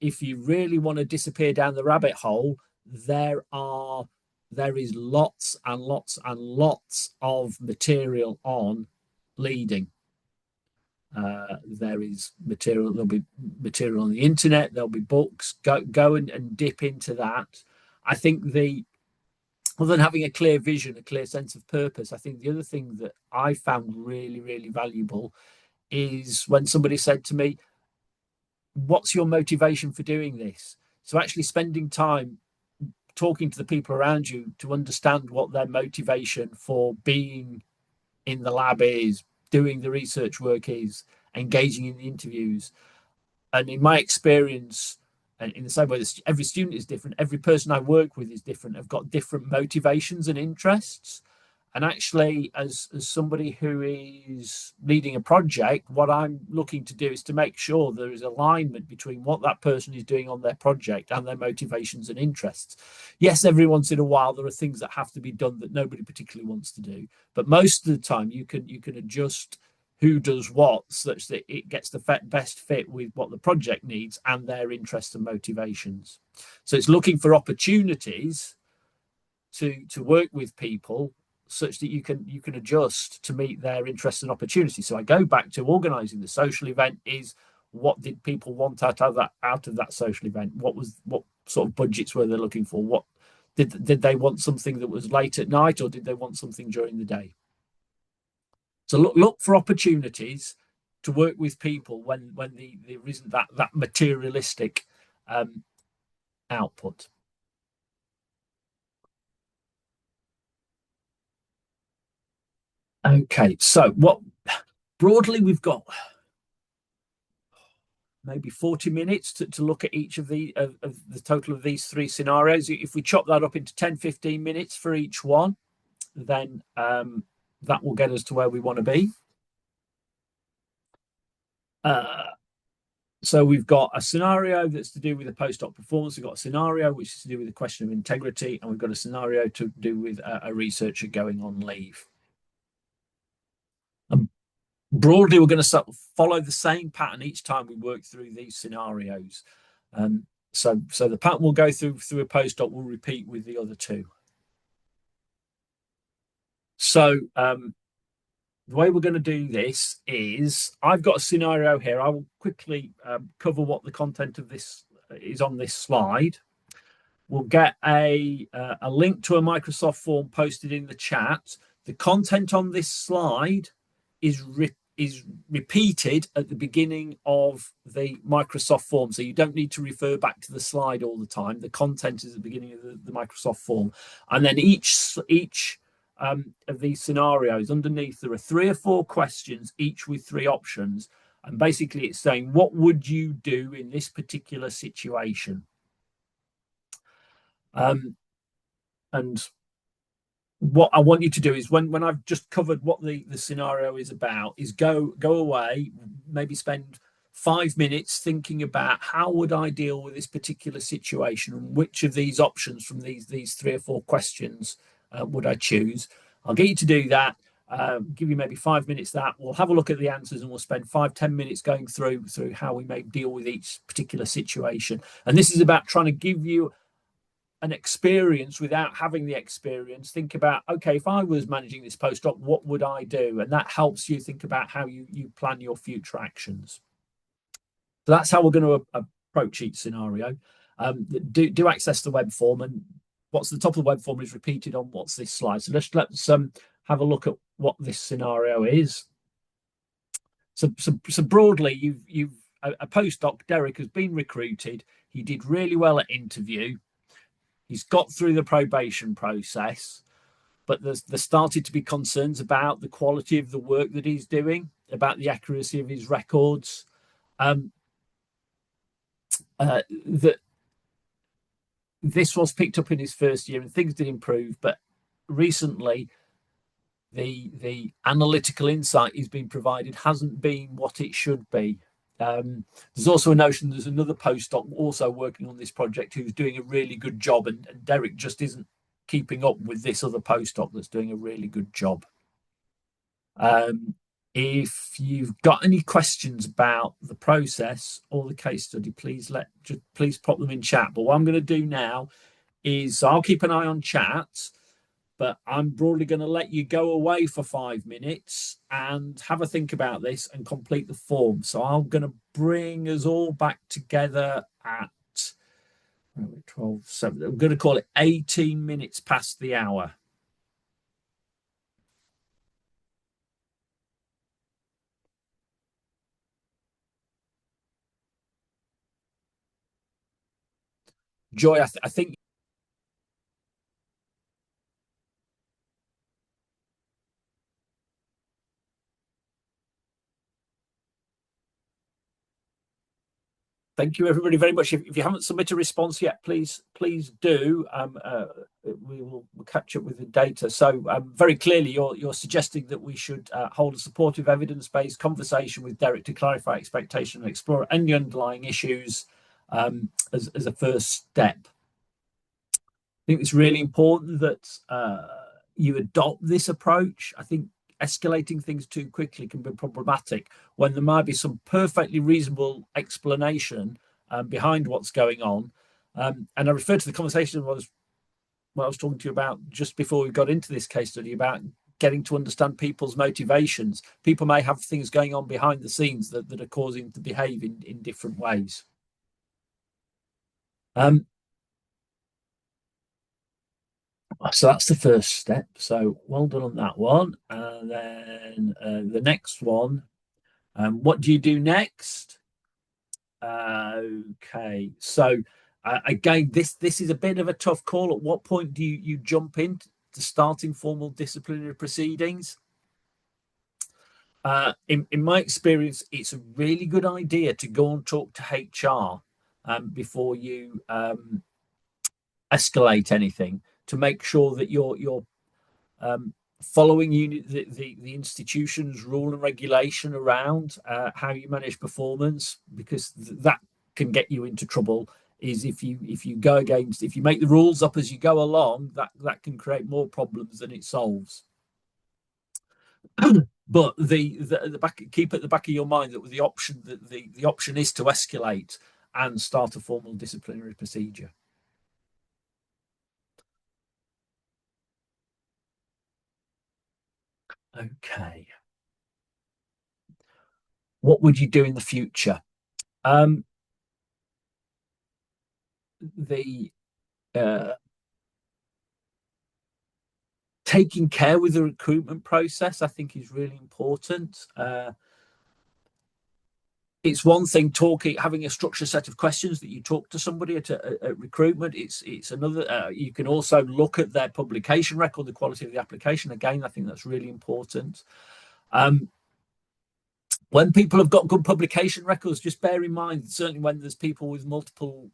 if you really want to disappear down the rabbit hole, there is lots and lots and lots of material on leading. There'll be material on the internet, there'll be books. Go and dip into that. I think other than having a clear vision, a clear sense of purpose, I think the other thing that I found really, really valuable is when somebody said to me, what's your motivation for doing this? So actually spending time talking to the people around you to understand what their motivation for being in the lab is, doing the research work is, engaging in the interviews. And in my experience, and in the same way that every student is different, every person I work with is different, have got different motivations and interests. And actually, as somebody who is leading a project, what I'm looking to do is to make sure there is alignment between what that person is doing on their project and their motivations and interests. Yes, every once in a while, there are things that have to be done that nobody particularly wants to do. But most of the time, you can adjust who does what, such that it gets the best fit with what the project needs and their interests and motivations. So it's looking for opportunities to work with people such that you can adjust to meet their interests and opportunities. So I go back to organizing the social event. Is what did people want out of that social event? What sort of budgets were they looking for? What did they want, something that was late at night, or did they want something during the day? So look for opportunities to work with people when there isn't that materialistic output. Okay, so what broadly we've got maybe 40 minutes to look at each of the total of these three scenarios. If we chop that up into 10-15 minutes for each one, then that will get us to where we want to be. So we've got a scenario that's to do with the postdoc performance. We've got a scenario which is to do with the question of integrity, and we've got a scenario to do with a researcher going on leave. And broadly, we're going to follow the same pattern each time we work through these scenarios. So the pattern we'll go through a postdoc will repeat with the other two. So the way we're going to do this is I've got a scenario here. I will quickly cover what the content of this is on this slide. We'll get a link to a Microsoft form posted in the chat. The content on this slide is repeated at the beginning of the Microsoft form. So you don't need to refer back to the slide all the time. The content is at the beginning of the Microsoft form. And then each of these scenarios underneath, there are 3 or 4 questions, each with 3 options. And basically it's saying, what would you do in this particular situation? And what I want you to do is when I've just covered what the scenario is about, is go away, maybe spend 5 minutes thinking about how would I deal with this particular situation, and which of these options from these 3 or 4 questions would I choose. I'll get you to do that. Give you maybe 5 minutes. That we'll have a look at the answers, and we'll spend 5-10 minutes going through how we may deal with each particular situation. And this is about trying to give you an experience without having the experience. Think about, okay, if I was managing this postdoc, what would I do? And that helps you think about how you plan your future actions. So that's how we're going to approach each scenario. Do access the web form, and what's the top of the web form is repeated on what's this slide. So let's have a look at what this scenario is. So broadly, you've a postdoc, Derek, has been recruited. He did really well at interview. He's got through the probation process, but there started to be concerns about the quality of the work that he's doing, about the accuracy of his records. That this was picked up in his first year, and things did improve, but recently the analytical insight he's been provided hasn't been what it should be. There's also a notion there's another postdoc also working on this project who's doing a really good job, and Derek just isn't keeping up with this other postdoc that's doing a really good job. If you've got any questions about the process or the case study, please pop them in chat. But what I'm going to do now is, I'll keep an eye on chat, but I'm broadly going to let you go away for 5 minutes and have a think about this and complete the form. So I'm going to bring us all back together at 12, 7. I'm going to call it 18 minutes past the hour. Joy, I think. Thank you, everybody, very much. If you haven't submitted a response yet, please do. We'll catch up with the data. So very clearly, you're suggesting that we should hold a supportive, evidence-based conversation with Derek to clarify expectation and explore any underlying issues as a first step. I think it's really important that you adopt this approach. I think escalating things too quickly can be problematic when there might be some perfectly reasonable explanation behind what's going on. And I refer to the conversation what I was talking to you about just before we got into this case study about getting to understand people's motivations. People may have things going on behind the scenes that are causing them to behave in different ways. So that's the first step. So well done on that one. And then the next one, what do you do next? Okay, so again, this is a bit of a tough call. At what point do you jump into starting formal disciplinary proceedings? In my experience, it's a really good idea to go and talk to HR before you escalate anything, to make sure that you're following the institution's rule and regulation around how you manage performance, because that can get you into trouble. Is if you if you make the rules up as you go along, that can create more problems than it solves. But the back, keep at the back of your mind that the option is to escalate and start a formal disciplinary procedure. Okay. What would you do in the future? Um, the uh, Taking care with the recruitment process, I think, is really important. It's one thing having a structured set of questions that you talk to somebody at recruitment. It's another. You can also look at their publication record, the quality of the application. Again, I think that's really important. When people have got good publication records, just bear in mind, certainly when there's people with multiple,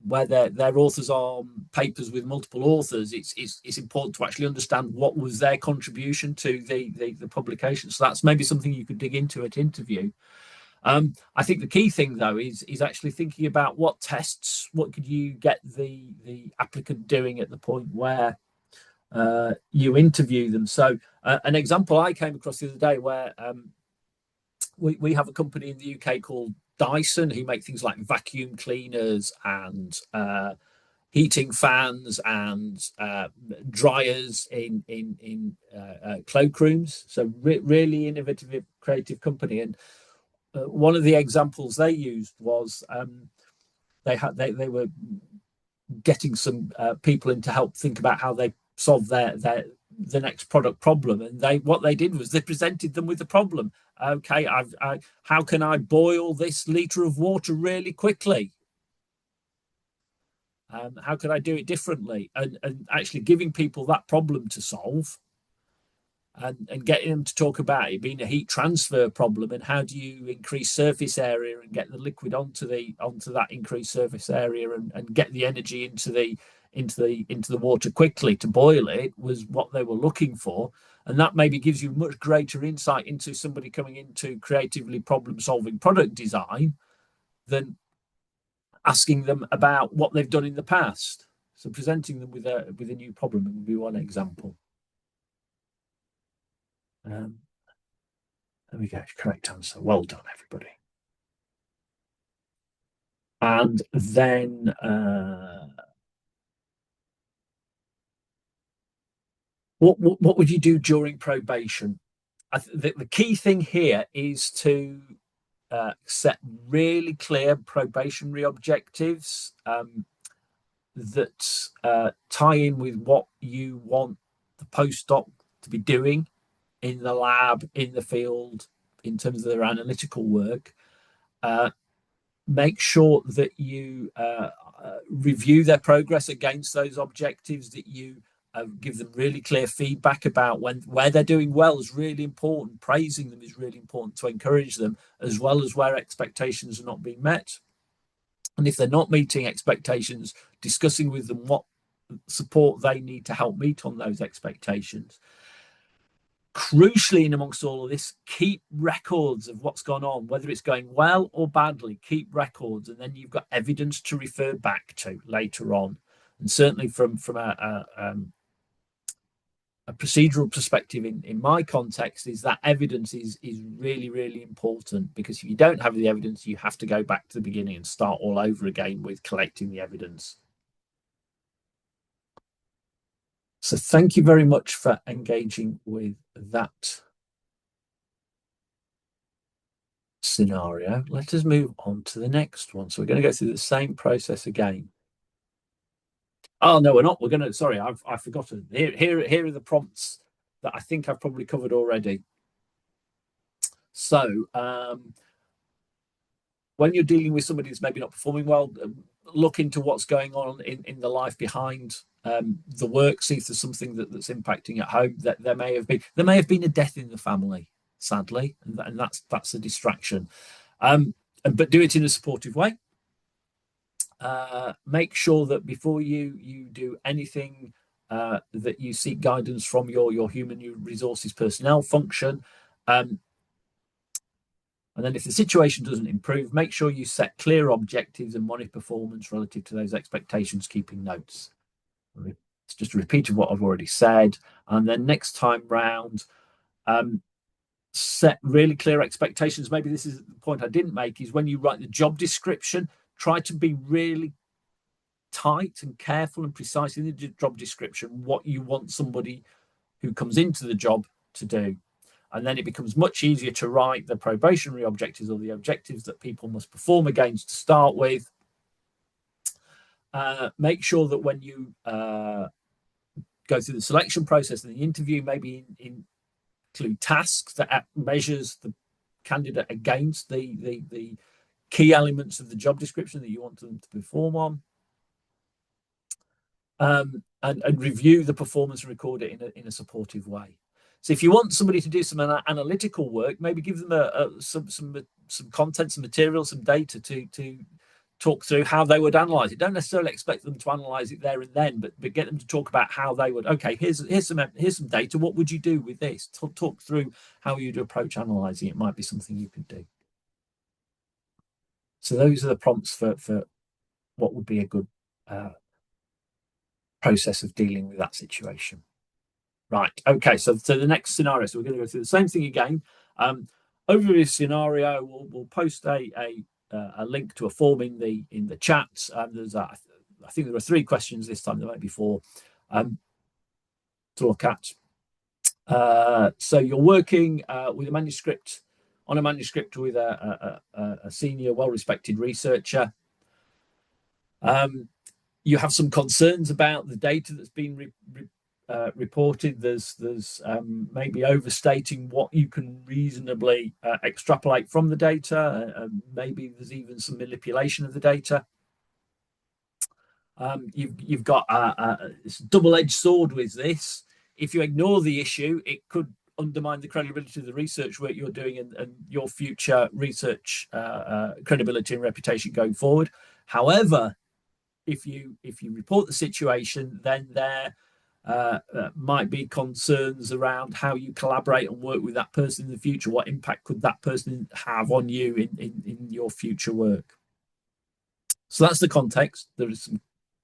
where their authors are papers with multiple authors, it's important to actually understand what was their contribution to the publication. So that's maybe something you could dig into at interview. I think the key thing, though, is actually thinking about what could you get the applicant doing at the point where you interview them. So an example I came across the other day where we have a company in the UK called Dyson who make things like vacuum cleaners and heating fans and dryers in cloakrooms. So really innovative, creative company. And one of the examples they used was they were getting some people in to help think about how they solve the next product problem, and what they did was they presented them with the problem. Okay, how can I boil this liter of water really quickly? How could I do it differently? And actually giving people that problem to solve, and getting them to talk about it being a heat transfer problem, and how do you increase surface area and get the liquid onto that increased surface area, and get the energy into the water quickly to boil it, was what they were looking for. And that maybe gives you much greater insight into somebody coming into creatively problem solving product design than asking them about what they've done in the past. So presenting them with a new problem would be one example. There we go. Correct answer. Well done, everybody. And then what would you do during probation? The key thing here is to set really clear probationary objectives that tie in with what you want the postdoc to be doing in the lab, in the field, in terms of their analytical work. Make sure that you review their progress against those objectives, that you give them really clear feedback about where they're doing well is really important. Praising them is really important to encourage them, as well as where expectations are not being met. And if they're not meeting expectations, discussing with them what support they need to help meet on those expectations. Crucially, in amongst all of this, keep records of what's gone on, whether it's going well or badly. Keep records, and then you've got evidence to refer back to later on. And certainly from a procedural perspective in my context is that evidence is really, really important, because if you don't have the evidence, you have to go back to the beginning and start all over again with collecting the evidence. So thank you very much for engaging with that scenario. Let us move on to the next one. So we're going to go through the same process again. Oh no, we're not. We're going to. Sorry, I've forgotten. Here are the prompts that I think I've probably covered already. So when you're dealing with somebody that's maybe not performing well, look into what's going on in the life behind the work. See if there's something that's impacting at home. That there may have been a death in the family, sadly, and that's a distraction. But do it in a supportive way. Make sure that before you do anything, that you seek guidance from your human resources personnel function. And then if the situation doesn't improve, make sure you set clear objectives and monitor performance relative to those expectations, keeping notes. It's just a repeat of what I've already said. And then next time round, set really clear expectations. Maybe this is the point I didn't make, is when you write the job description, try to be really tight and careful and precise in the job description what you want somebody who comes into the job to do. And then it becomes much easier to write the probationary objectives, or the objectives that people must perform against to start with. Make sure that when you go through the selection process and the interview, maybe include tasks that measures the candidate against the key elements of the job description that you want them to perform on. And review the performance and record it in a supportive way. So if you want somebody to do some analytical work, maybe give them some content, some material, some data to talk through how they would analyze it. Don't necessarily expect them to analyze it there and then, but get them to talk about how they would. Okay, here's some data. What would you do with this? Talk through how you'd approach analyzing it. Might be something you could do. So those are the prompts for what would be a good process of dealing with that situation. Right. Okay. So the next scenario. So we're going to go through the same thing again. Overview scenario. We'll post a link to a form in the chat. There's I think there are 3 questions this time. There might be 4 to look at. So you're working with a manuscript with a senior, well-respected researcher. You have some concerns about the data that's been reported. There's maybe overstating what you can reasonably extrapolate from the data. Maybe there's even some manipulation of the data. You've got a double-edged sword with this. If you ignore the issue, it could undermine the credibility of the research work you're doing and your future research credibility and reputation going forward. However, if you report the situation, then there might be concerns around how you collaborate and work with that person in the future. What impact could that person have on you in your future work? So that's the context. There are some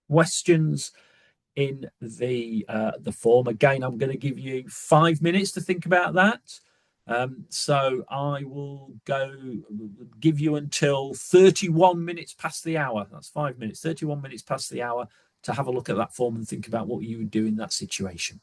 questions in the form. Again, I'm going to give you 5 minutes to think about that. So I will give you until 31 minutes past the hour. That's 5 minutes, 31 minutes past the hour to have a look at that form and think about what you would do in that situation.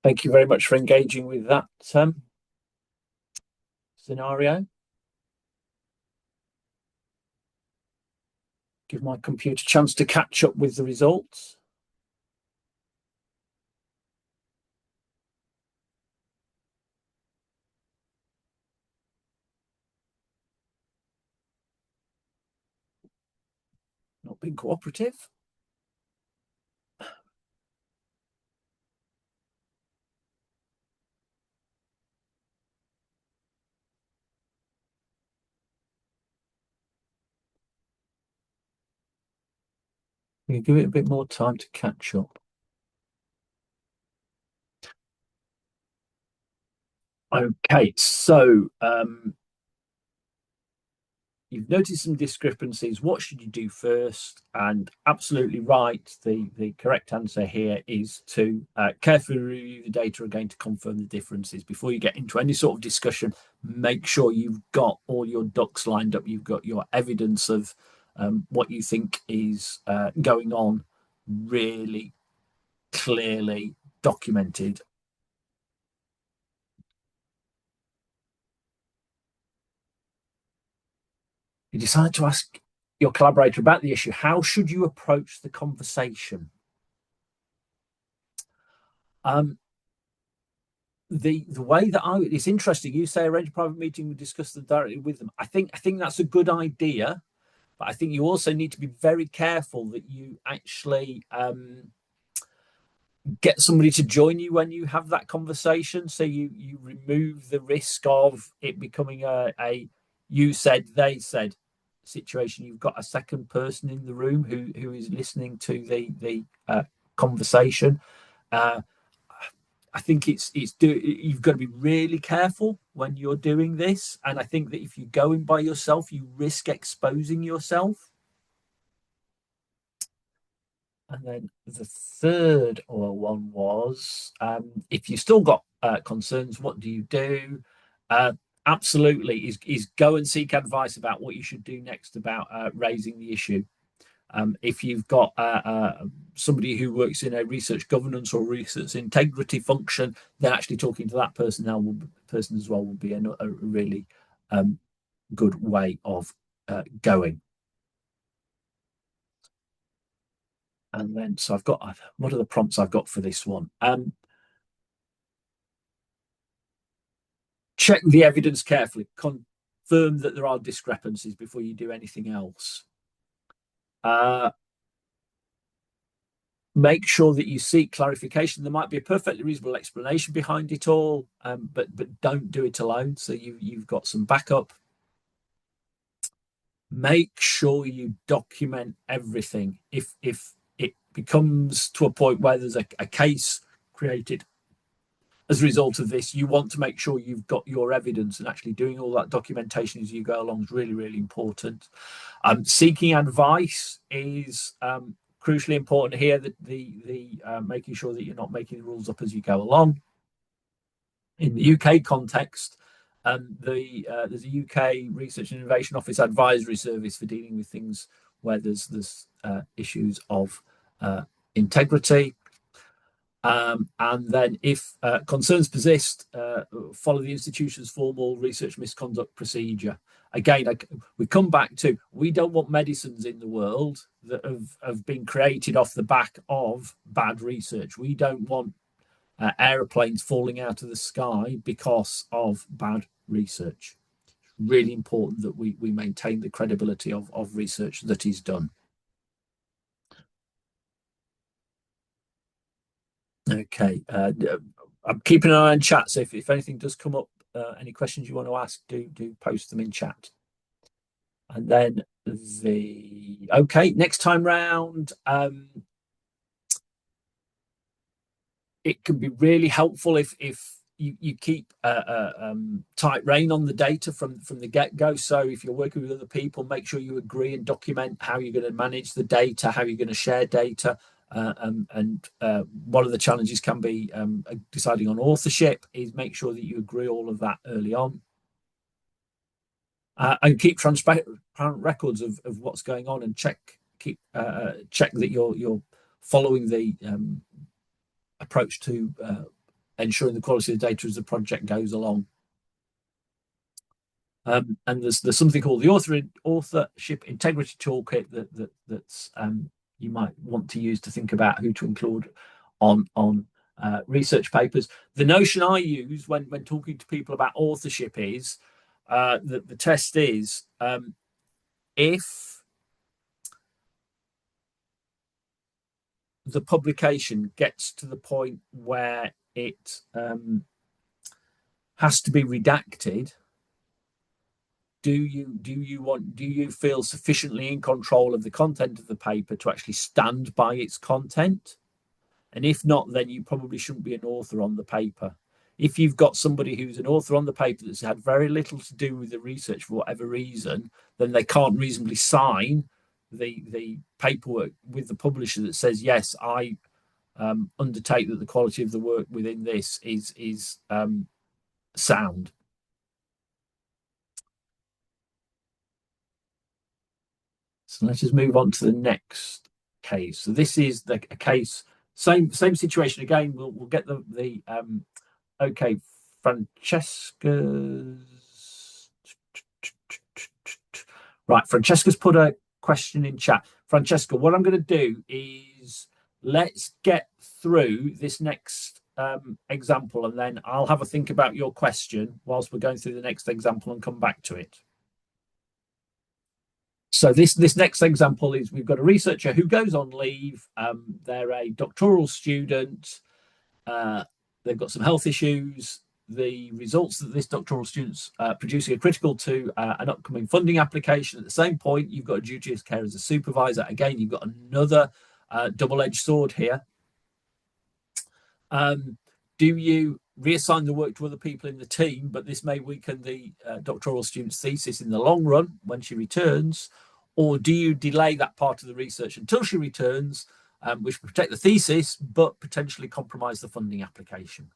Thank you very much for engaging with that scenario. Give my computer a chance to catch up with the results. Not being cooperative. You give it a bit more time to catch up. Okay, so you've noticed some discrepancies. What should you do first? And absolutely right. The correct answer here is to carefully review the data again to confirm the differences. Before you get into any sort of discussion, make sure you've got all your ducks lined up. You've got your evidence of what you think is going on really clearly documented. You decide to ask your collaborator about the issue. How should you approach the conversation? The way that it's interesting. You say arrange a private meeting, we discuss them directly with them. I think that's a good idea, but I think you also need to be very careful that you actually get somebody to join you when you have that conversation, so you remove the risk of it becoming a you said they said situation. You've got a second person in the room who is listening to the conversation. uh, I think you've got to be really careful when you're doing this, and I think that if you go in by yourself, you risk exposing yourself. And then the third one was, if you still got concerns, what do you do? Uh, Absolutely, is go and seek advice about what you should do next about raising the issue. If you've got somebody who works in a research governance or research integrity function, then actually talking to that person as well will be a really good way of going. And then, so I've got, what are the prompts I've got for this one? Check the evidence carefully, confirm that there are discrepancies before you do anything else. Make sure that you seek clarification. There might be a perfectly reasonable explanation behind it all, but don't do it alone. So you've got some backup. Make sure you document everything. If it becomes to a point where there's a case created as a result of this, you want to make sure you've got your evidence, and actually doing all that documentation as you go along is really, really important. Seeking advice is crucially important here. That the making sure that you're not making the rules up as you go along. In the UK context, there's a UK Research and Innovation Office advisory service for dealing with things where there's issues of integrity. And then if concerns persist, follow the institution's formal research misconduct procedure. Again, we come back to, we don't want medicines in the world that have been created off the back of bad research. We don't want aeroplanes falling out of the sky because of bad research. It's really important that we maintain the credibility of research that is done. Okay. I'm keeping an eye on chat, so if anything does come up, any questions you want to ask, do post them in chat. And then next time round, it can be really helpful if you keep tight rein on the data from the get-go. So if you're working with other people, make sure you agree and document how you're going to manage the data, how you're going to share data. And one of the challenges can be deciding on authorship, is make sure that you agree all of that early on. And keep transparent records of what's going on, and check that you're following the approach to ensuring the quality of the data as the project goes along. And there's something called the authorship integrity toolkit that's you might want to use to think about who to include on research papers. The notion I use when talking to people about authorship is that the test is if the publication gets to the point where it has to be redacted, do you feel sufficiently in control of the content of the paper to actually stand by its content? And if not, then you probably shouldn't be an author on the paper. If you've got somebody who's an author on the paper that's had very little to do with the research for whatever reason, then they can't reasonably sign the paperwork with the publisher that says, yes, I undertake that the quality of the work within this is sound. So let's just move on to the next case. So this is a case, same situation again. We'll get the okay, Francesca's right. Francesca's put a question in chat. Francesca, what I'm going to do is let's get through this next example, and then I'll have a think about your question whilst we're going through the next example and come back to it. So this next example is we've got a researcher who goes on leave. They're a doctoral student. They've got some health issues. The results that this doctoral student's producing are critical to an upcoming funding application. At the same point, you've got a duty of care as a supervisor. Again, you've got another double-edged sword here. Do you reassign the work to other people in the team, but this may weaken the doctoral student's thesis in the long run when she returns? Or do you delay that part of the research until she returns, which will protect the thesis, but potentially compromise the funding application?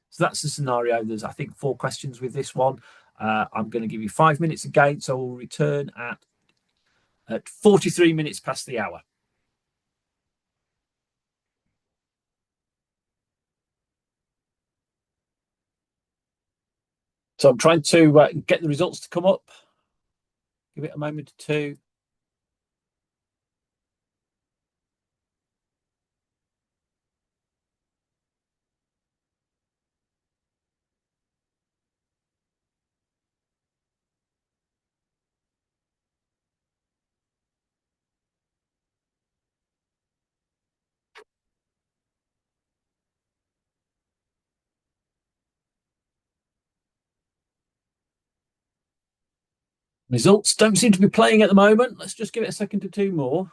So that's the scenario. There's, I think, 4 questions with this one. I'm going to give you 5 minutes again, so we'll return at 43 minutes past the hour. So I'm trying to get the results to come up. Give it a moment or two. Results don't seem to be playing at the moment. Let's just give it a second or two more.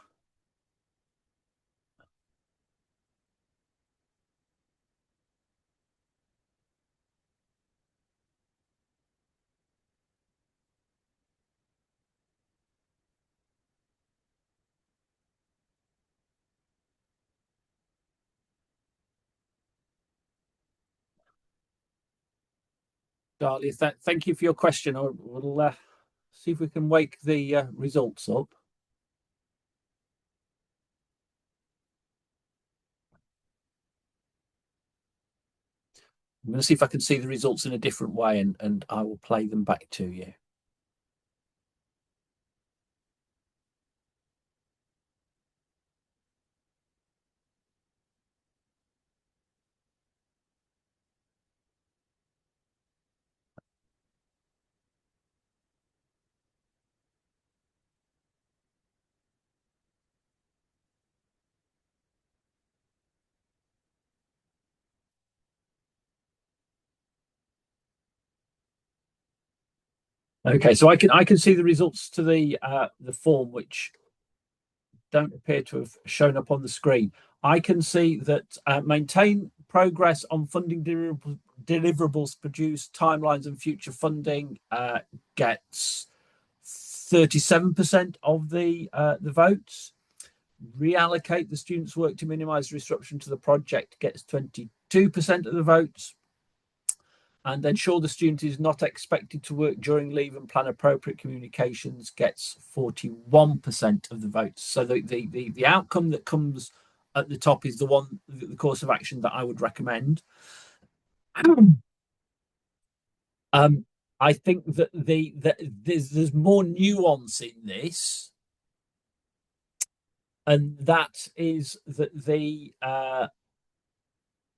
Charlie, thank you for your question. We'll see if we can wake the results up. I'm going to see if I can see the results in a different way, and I will play them back to you. Okay, so I can see the results to the form, which don't appear to have shown up on the screen. I can see that maintain progress on funding deliverables, produce timelines and future funding gets 37% of the votes. Reallocate the students' work to minimize disruption to the project gets 22% of the votes. And ensure the student is not expected to work during leave and plan appropriate communications gets 41% of the votes. So the outcome that comes at the top is the course of action that I would recommend. I think that there's more nuance in this, and that is that the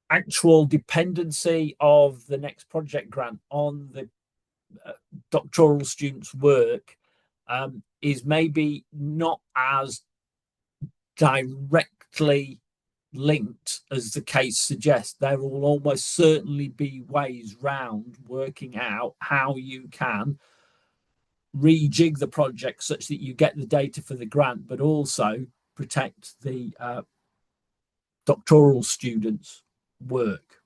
actual dependency of the next project grant on the doctoral students' work is maybe not as directly linked as the case suggests. There will almost certainly be ways round working out how you can rejig the project such that you get the data for the grant, but also protect the doctoral students' work.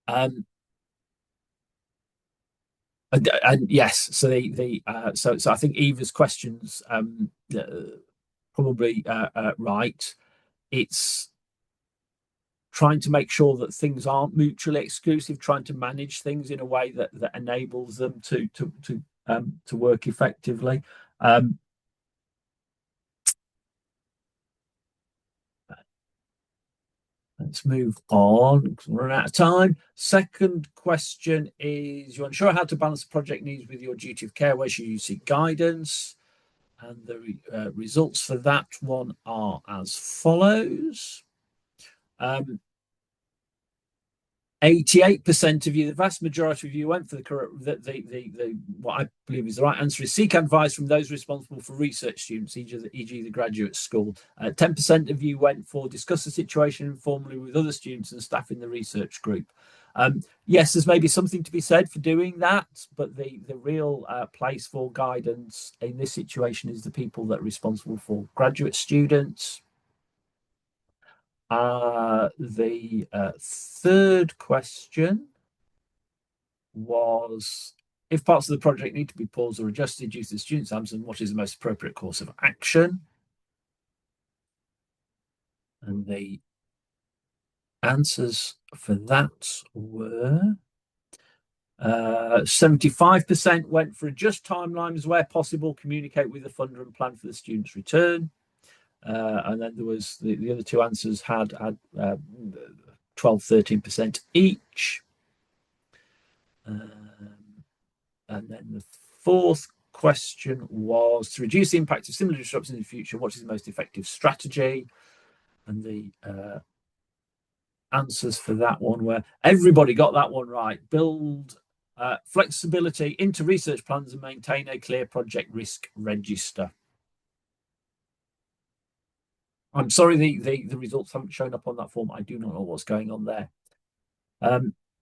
And yes, so so I think Eva's questions probably right. It's trying to make sure that things aren't mutually exclusive, trying to manage things in a way that enables them to work effectively. Let's move on because we're running out of time. Second question is: you're unsure how to balance project needs with your duty of care. Where should you seek guidance? And the results for that one are as follows. 88% of you, the vast majority of you, went for the correct. What I believe is the right answer is seek advice from those responsible for research students, e.g., the graduate school. 10% of you went for discuss the situation informally with other students and staff in the research group. Yes, there's maybe something to be said for doing that, but the real place for guidance in this situation is the people that are responsible for graduate students. The third question was: if parts of the project need to be paused or adjusted due to the student's absence, what is the most appropriate course of action? And the answers for that were 75% went for adjust timelines where possible, communicate with the funder and plan for the student's return. And then there was the other two answers had 12-13% each. And then the fourth question was: to reduce the impact of similar disruptions in the future, what is the most effective strategy? And the answers for that one were: everybody got that one right. Build flexibility into research plans and maintain a clear project risk register. I'm sorry the results haven't shown up on that form. I do not know what's going on there.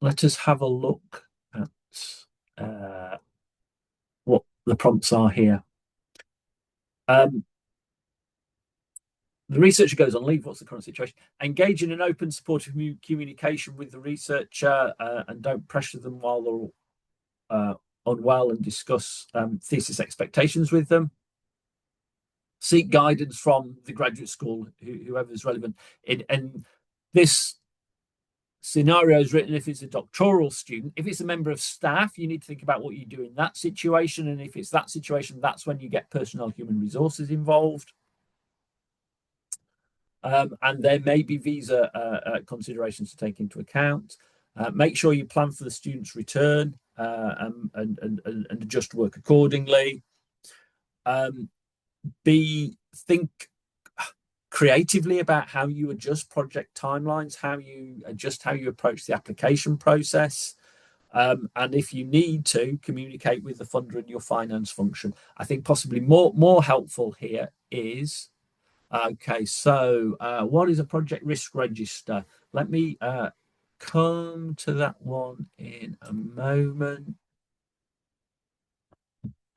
Let us have a look at what the prompts are here. The researcher goes on leave. What's the current situation? Engage in an open, supportive communication with the researcher and don't pressure them while they're unwell, and discuss thesis expectations with them. Seek guidance from the graduate school, whoever is relevant. And this scenario is written if it's a doctoral student. If it's a member of staff, you need to think about what you do in that situation. And if it's that situation, that's when you get personnel human resources involved. And there may be visa considerations to take into account. Make sure you plan for the student's return and adjust work accordingly. Think creatively about how you adjust project timelines, how you approach the application process. And if you need to, communicate with the funder and your finance function. I think possibly more helpful here is, okay, so what is a project risk register? Let me come to that one in a moment.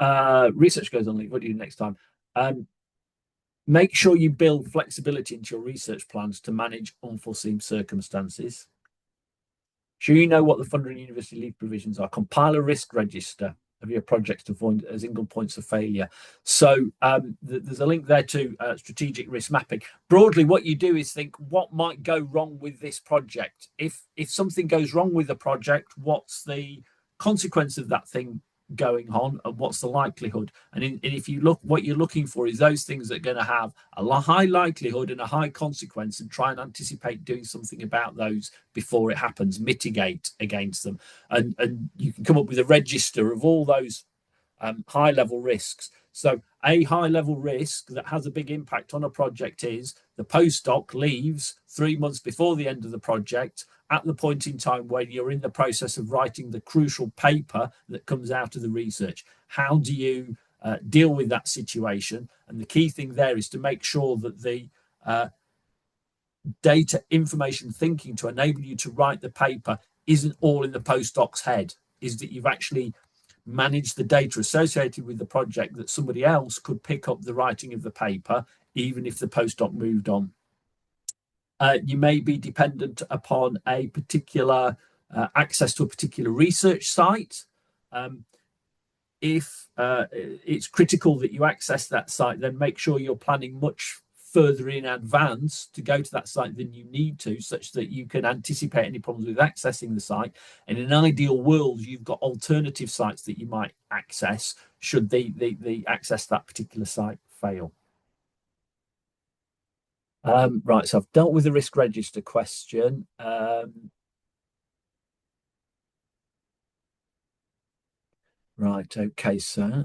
Research goes on leave. What do you do next time? Make sure you build flexibility into your research plans to manage unforeseen circumstances. Sure you know what the funder and university leave provisions are. Compile a risk register of your projects to avoid single points of failure. So there's a link there to strategic risk mapping. Broadly, what you do is think, what might go wrong with this project? If something goes wrong with the project, what's the consequence of that thing going on and what's the likelihood. And if you look, what you're looking for is those things that are going to have a high likelihood and a high consequence, and try and anticipate doing something about those before it happens, mitigate against them. And you can come up with a register of all those high level risks. So a high level risk that has a big impact on a project is the postdoc leaves 3 months before the end of the project, at the point in time where you're in the process of writing the crucial paper that comes out of the research. How do you deal with that situation? And the key thing there is to make sure that the data, information, thinking to enable you to write the paper isn't all in the postdoc's head, is that you've actually managed the data associated with the project, that somebody else could pick up the writing of the paper, even if the postdoc moved on. You may be dependent upon a particular access to a particular research site. If it's critical that you access that site, then make sure you're planning much further in advance to go to that site than you need to, such that you can anticipate any problems with accessing the site. And in an ideal world, you've got alternative sites that you might access should the access to that particular site fail. Right, so I've dealt with the risk register question. Right, okay, so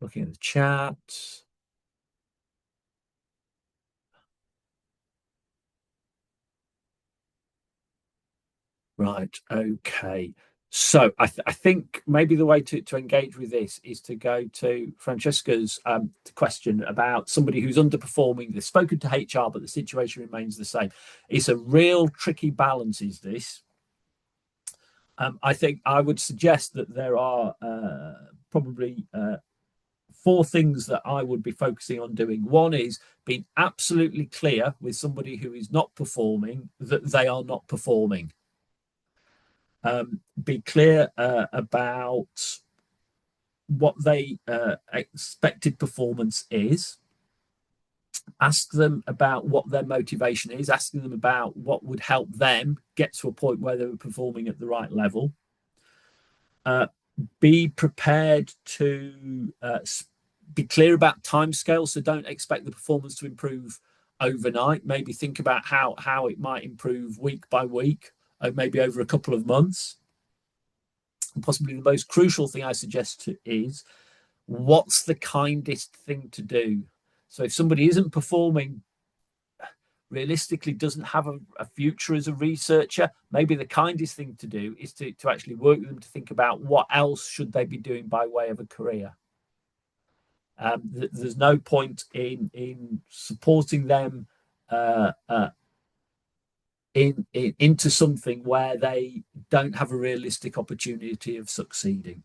looking at the chat. Right, okay. So I think maybe the way to engage with this is to go to Francesca's question about somebody who's underperforming. They've spoken to HR, but the situation remains the same. It's a real tricky balance, is this? I think I would suggest that there are probably 4 things that I would be focusing on doing. One is being absolutely clear with somebody who is not performing that they are not performing. Be clear about what they expected performance is. Ask them about what their motivation is. Asking them about what would help them get to a point where they were performing at the right level. Be prepared to be clear about timescales. So don't expect the performance to improve overnight. Maybe think about how it might improve week by week, maybe over a couple of months. And possibly the most crucial thing I suggest is, what's the kindest thing to do? So if somebody isn't performing, realistically doesn't have a future as a researcher, maybe the kindest thing to do is to actually work with them to think about what else should they be doing by way of a career. There's no point in supporting them into something where they don't have a realistic opportunity of succeeding.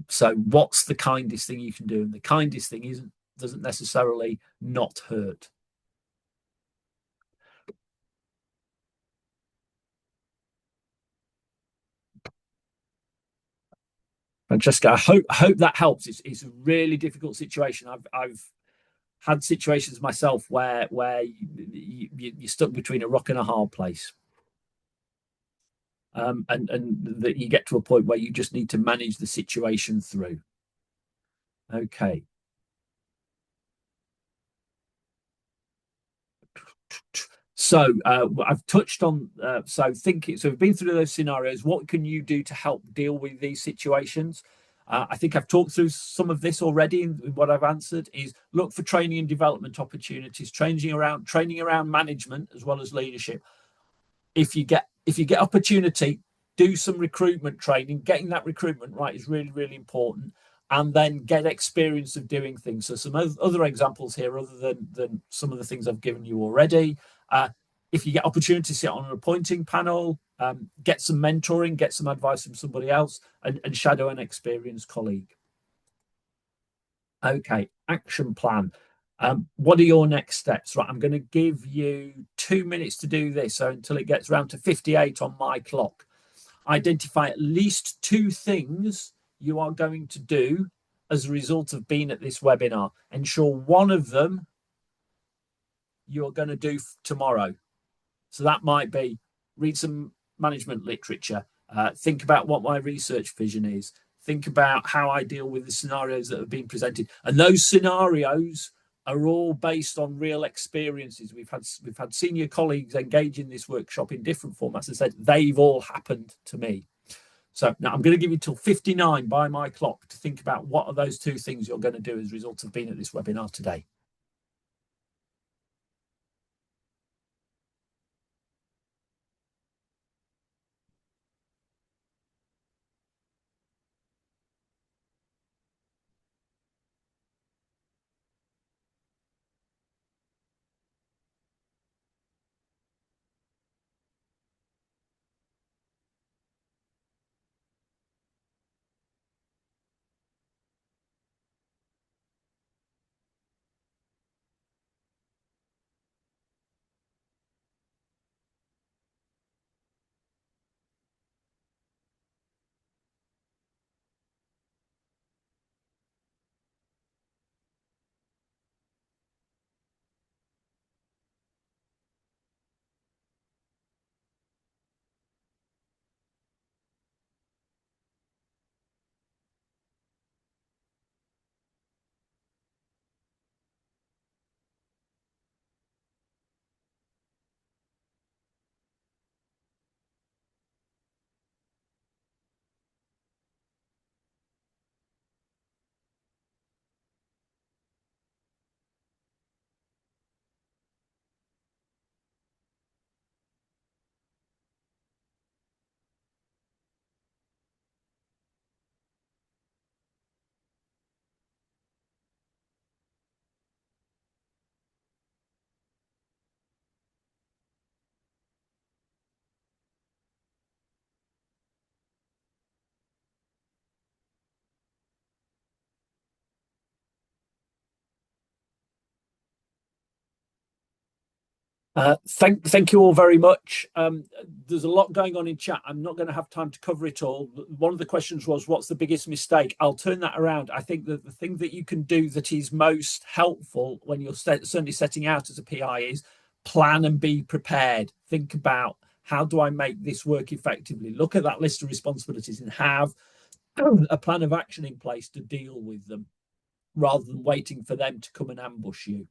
So what's the kindest thing you can do? And the kindest thing doesn't necessarily not hurt. Francesca, I hope that helps. It's a really difficult situation. I've had situations myself where you're stuck between a rock and a hard place, and that you get to a point where you just need to manage the situation through. Okay. So I've touched on so thinking. So we've been through those scenarios. What can you do to help deal with these situations? I think I've talked through some of this already in what I've answered. Is look for training and development opportunities, training around management as well as leadership. If you get opportunity, do some recruitment training. Getting that recruitment right is really, really important. And then get experience of doing things. So some other examples here, other than some of the things I've given you already. If you get opportunity to sit on an appointing panel, get some mentoring, get some advice from somebody else, and shadow an experienced colleague. Okay, action plan. What are your next steps? Right, I'm going to give you 2 minutes to do this, so until it gets around to 58 on my clock. Identify at least 2 things you are going to do as a result of being at this webinar. Ensure one of them you're going to do tomorrow. So that might be read some management literature. Think about what my research vision is. Think about how I deal with the scenarios that have been presented. And those scenarios are all based on real experiences. We've had senior colleagues engage in this workshop in different formats and said they've all happened to me. So now I'm going to give you till 59 by my clock to think about what are those two things you're going to do as a result of being at this webinar today. Thank you all very much. There's a lot going on in chat. I'm not going to have time to cover it all. One of the questions was, what's the biggest mistake? I'll turn that around. I think that the thing that you can do that is most helpful when you're certainly setting out as a PI is plan and be prepared. Think about, how do I make this work effectively? Look at that list of responsibilities and have a plan of action in place to deal with them, rather than waiting for them to come and ambush you.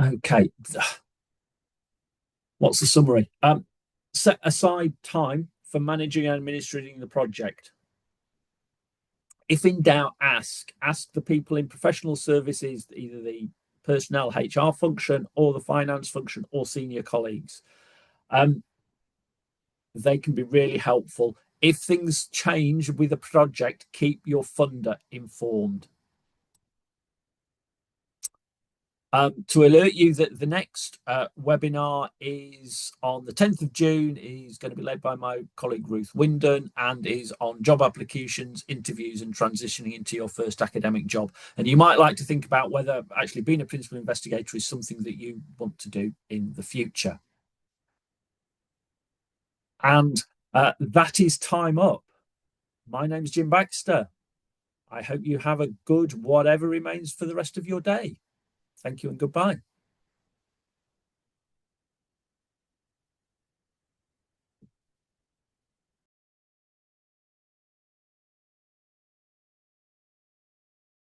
Okay. What's the summary? Set aside time for managing and administrating the project. If in doubt, ask the people in professional services, either the personnel HR function or the finance function or senior colleagues. They can be really helpful. If things change with a project, keep your funder informed. To alert you that the next webinar is on the 10th of June, is going to be led by my colleague Ruth Winden and is on job applications, interviews and transitioning into your first academic job. And you might like to think about whether actually being a principal investigator is something that you want to do in the future. And that is time up. My name's Jim Baxter. I hope you have a good whatever remains for the rest of your day. Thank you and goodbye.